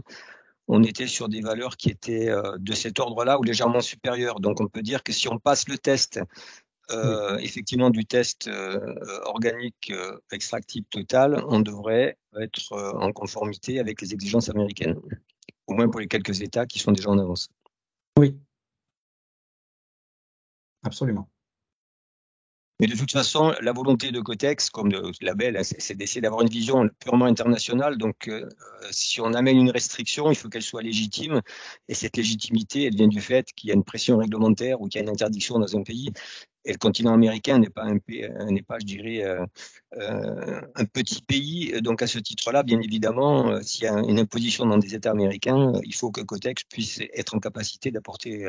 on était sur des valeurs qui étaient de cet ordre-là ou légèrement supérieures. Donc, on peut dire que si on passe le test, effectivement, du test organique extractible total, on devrait être en conformité avec les exigences américaines, au moins pour les quelques États qui sont déjà en avance. Oui, absolument. Mais de toute façon, la volonté de Cotex, comme de label, c'est d'essayer d'avoir une vision purement internationale. Donc, si on amène une restriction, il faut qu'elle soit légitime. Et cette légitimité, elle vient du fait qu'il y a une pression réglementaire ou qu'il y a une interdiction dans un pays. Et le continent américain n'est pas, je dirais, un petit pays. Donc, à ce titre-là, bien évidemment, s'il y a une imposition dans des États américains, il faut que Cotex puisse être en capacité d'apporter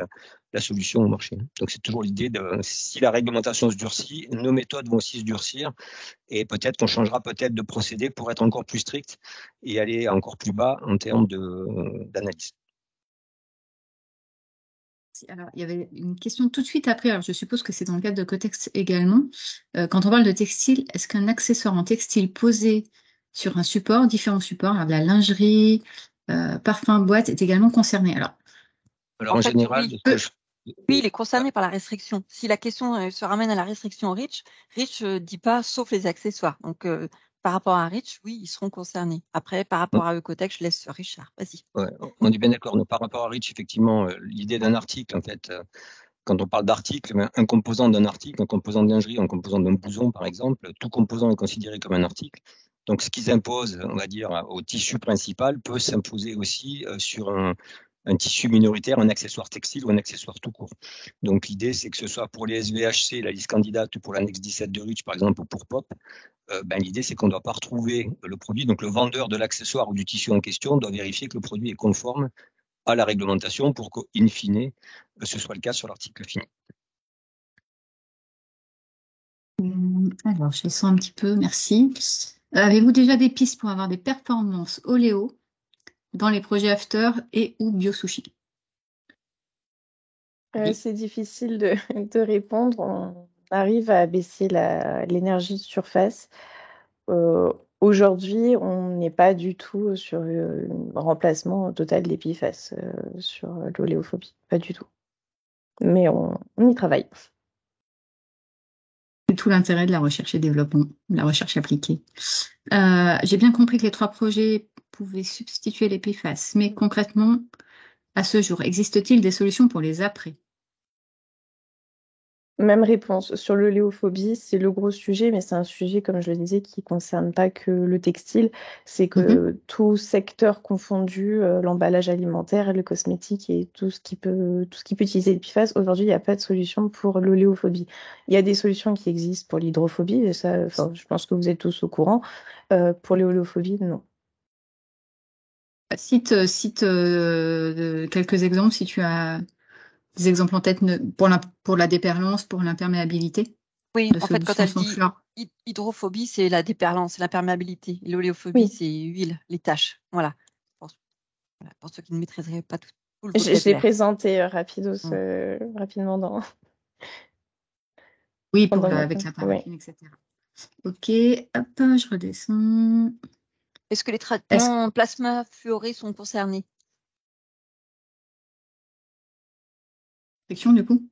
la solution au marché. Donc, c'est toujours l'idée de, si la réglementation se durcit, nos méthodes vont aussi se durcir. Et peut-être qu'on changera peut-être de procédé pour être encore plus strict et aller encore plus bas en termes d'analyse. Alors, il y avait une question tout de suite après. Alors, je suppose que c'est dans le cadre de Cotex également. Quand on parle de textile, est-ce qu'un accessoire en textile posé sur un support, différents supports, alors de la lingerie, parfum, boîte, est également concerné? Alors en fait, général, oui, il est concerné par la restriction. Si la question se ramène à la restriction REACH, REACH ne dit pas sauf les accessoires. Donc, par rapport à REACH, oui, ils seront concernés. Après, par rapport à Ecotex, je laisse Richard. Vas-y. Ouais, on est bien d'accord. Par rapport à REACH, effectivement, l'idée d'un article, en fait, quand on parle d'article, un composant d'un article, un composant de lingerie, un composant d'un blouson, par exemple, tout composant est considéré comme un article. Donc, ce qu'ils imposent, on va dire, au tissu principal peut s'imposer aussi sur un tissu minoritaire, un accessoire textile ou un accessoire tout court. Donc, l'idée, c'est que ce soit pour les SVHC, la liste candidate, ou pour l'annexe 17 de REACH, par exemple, ou pour POP, l'idée, c'est qu'on ne doit pas retrouver le produit. Donc, le vendeur de l'accessoire ou du tissu en question doit vérifier que le produit est conforme à la réglementation pour qu'in fine, ce soit le cas sur l'article fini. Alors, je descends un petit peu, merci. Avez-vous déjà des pistes pour avoir des performances oléo dans les projets after et ou bio-sushi? C'est difficile de répondre. On arrive à baisser l'énergie de surface. Aujourd'hui, on n'est pas du tout sur un remplacement total de l'épiphace sur l'oléophobie. Pas du tout. Mais on y travaille. C'est tout l'intérêt de la recherche et développement, de la recherche appliquée. J'ai bien compris que les 3 projets pouvaient substituer l'épiphace, mais concrètement, à ce jour, existe-t-il des solutions pour les après? Même réponse. Sur l'oléophobie, c'est le gros sujet, mais c'est un sujet, comme je le disais, qui ne concerne pas que le textile. C'est que tout secteur confondu, l'emballage alimentaire, le cosmétique et tout ce qui peut utiliser l'épiphace, aujourd'hui, il n'y a pas de solution pour l'oléophobie. Il y a des solutions qui existent pour l'hydrophobie, et ça, je pense que vous êtes tous au courant. Pour l'oléophobie, non. Cite quelques exemples, si tu as des exemples en tête pour la déperlance, pour l'imperméabilité. Oui, en fait, quand elle dit hydrophobie, c'est la déperlance, l'imperméabilité. L'oléophobie, c'est huile, les taches. Voilà. Pour ceux qui ne maîtriseraient pas tout le vocabulaire. Je l'ai présenté rapidement dans... Oui, avec la paraffine, etc. Ok, hop, je redescends. Est-ce que les traitements plasma fluorés sont concernés? Du coup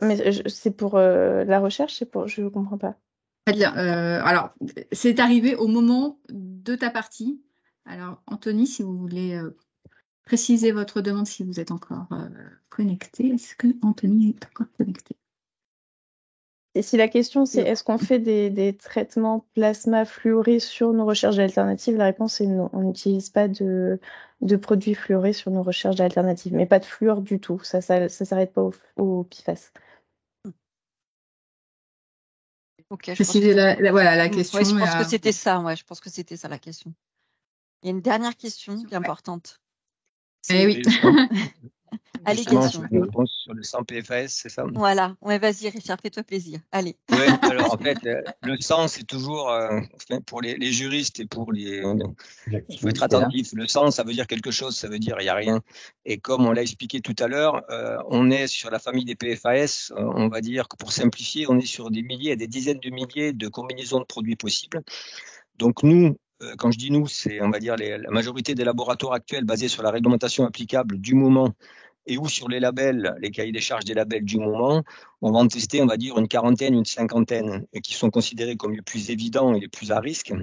mais c'est pour la recherche, je ne comprends pas. Alors, c'est arrivé au moment de ta partie. Alors, Anthony, si vous voulez préciser votre demande, si vous êtes encore connecté. Est-ce que Anthony est encore connecté? Et si la question c'est est-ce qu'on fait des traitements plasma fluorés sur nos recherches alternatives, la réponse est non. On n'utilise pas de produits fluorés sur nos recherches alternatives, mais pas de fluor du tout. Ça s'arrête pas au PFAS. Okay, préciser la question. Ouais, je pense que c'était ça. Ouais, je pense que c'était ça la question. Il y a une dernière question qui est importante. Oui. Allez, question. Sur le 100 PFAS, c'est ça? Voilà. Ouais, vas-y, Richard, fais-toi plaisir. Allez. Ouais, alors en fait, le 100, c'est toujours, pour les juristes et pour les... il faut être attentif. Le 100, ça veut dire quelque chose, ça veut dire il n'y a rien. Et comme on l'a expliqué tout à l'heure, on est sur la famille des PFAS. On va dire que pour simplifier, on est sur des milliers et des dizaines de milliers de combinaisons de produits possibles. Donc nous, quand je dis nous, c'est, on va dire, la majorité des laboratoires actuels basés sur la réglementation applicable du moment et ou sur les labels, les cahiers des charges des labels du moment, on va en tester, on va dire, une quarantaine, une cinquantaine, qui sont considérés comme les plus évidents et les plus à risque.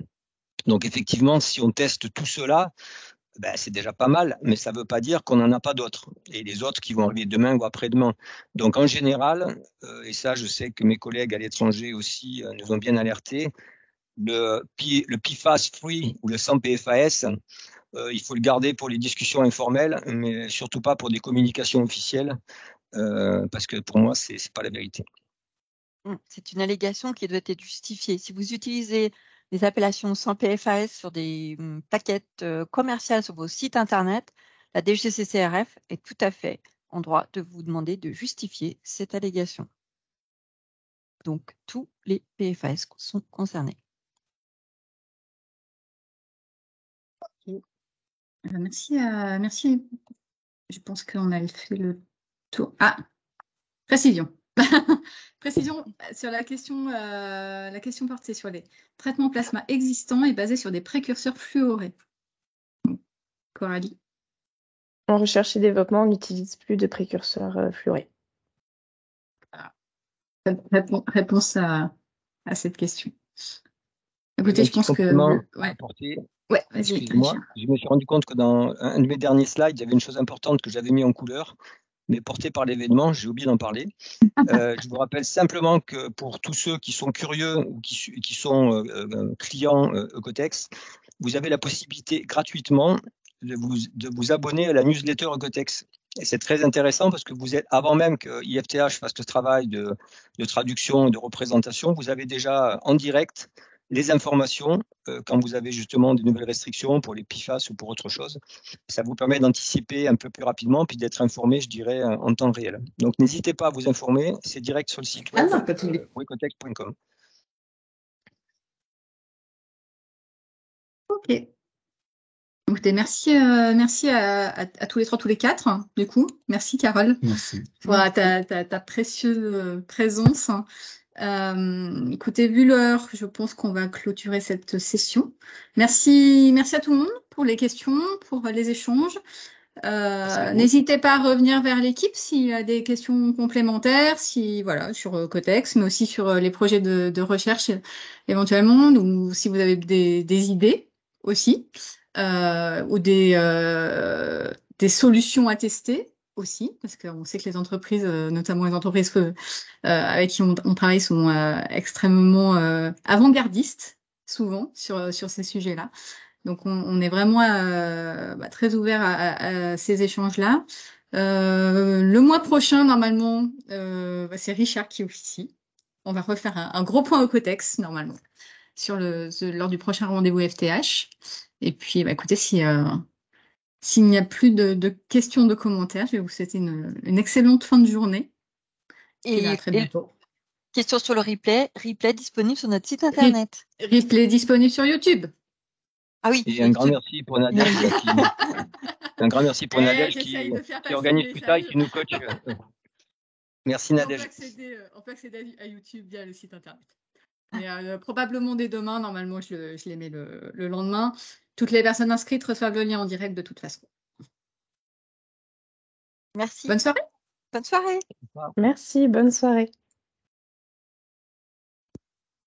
Donc effectivement, si on teste tout cela, ben, c'est déjà pas mal, mais ça ne veut pas dire qu'on n'en a pas d'autres. Et les autres qui vont arriver demain ou après-demain. Donc en général, et ça je sais que mes collègues à l'étranger aussi nous ont bien alertés, le PFAS free ou le sans PFAS, il faut le garder pour les discussions informelles, mais surtout pas pour des communications officielles, parce que pour moi, ce n'est pas la vérité. C'est une allégation qui doit être justifiée. Si vous utilisez des appellations sans PFAS sur des plaquettes commerciales sur vos sites Internet, la DGCCRF est tout à fait en droit de vous demander de justifier cette allégation. Donc, tous les PFAS sont concernés. Merci. Je pense qu'on a fait le tour. Ah, précision. Précision sur la question portée sur les traitements plasma existants et basés sur des précurseurs fluorés. Coralie. En recherche et développement, on n'utilise plus de précurseurs fluorés. Réponse à cette question. Écoutez, je pense que... Ouais, excusez-moi, je me suis rendu compte que dans un de mes derniers slides, il y avait une chose importante que j'avais mis en couleur, mais portée par l'événement, j'ai oublié d'en parler. Je vous rappelle simplement que pour tous ceux qui sont curieux ou qui sont clients Ecotex, vous avez la possibilité gratuitement de vous abonner à la newsletter Ecotex. Et c'est très intéressant parce que vous êtes, avant même que IFTH fasse le travail de traduction et de représentation, vous avez déjà en direct les informations quand vous avez justement des nouvelles restrictions pour les PFAS ou pour autre chose. Ça vous permet d'anticiper un peu plus rapidement puis d'être informé, je dirais, en temps réel. Donc, n'hésitez pas à vous informer. C'est direct sur le site web ecotex.com. Ok. Écoutez, merci à tous les trois, tous les quatre, du coup. Merci, Carole. Merci. Pour ta précieuse présence. Écoutez, vu l'heure, je pense qu'on va clôturer cette session. Merci à tout le monde pour les questions, pour les échanges. N'hésitez pas à revenir vers l'équipe s'il y a des questions complémentaires, sur Cotex, mais aussi sur les projets de recherche éventuellement, ou si vous avez des idées aussi, ou des solutions à tester aussi, parce qu'on sait que les entreprises, notamment les entreprises avec qui on travaille, sont extrêmement avant-gardistes, souvent, sur ces sujets-là. Donc, on est vraiment très ouvert à ces échanges-là. Le mois prochain, normalement, c'est Richard qui officie. On va refaire un gros point au Cotex, normalement, lors du prochain rendez-vous FTH. Et puis, écoutez, s'il n'y a plus de questions, de commentaires, je vais vous souhaiter une excellente fin de journée. Et à très bientôt. Question sur le replay disponible sur notre site Internet. Replay disponible sur YouTube. Ah oui. Et un grand merci pour Nadège qui organise tout ça et qui nous coach. Merci Nadège. On peut accéder à YouTube via le site Internet. Mais probablement dès demain, normalement, je les mets le lendemain. Toutes les personnes inscrites reçoivent le lien en direct de toute façon. Merci. Bonne soirée. Bonne soirée. Merci, bonne soirée.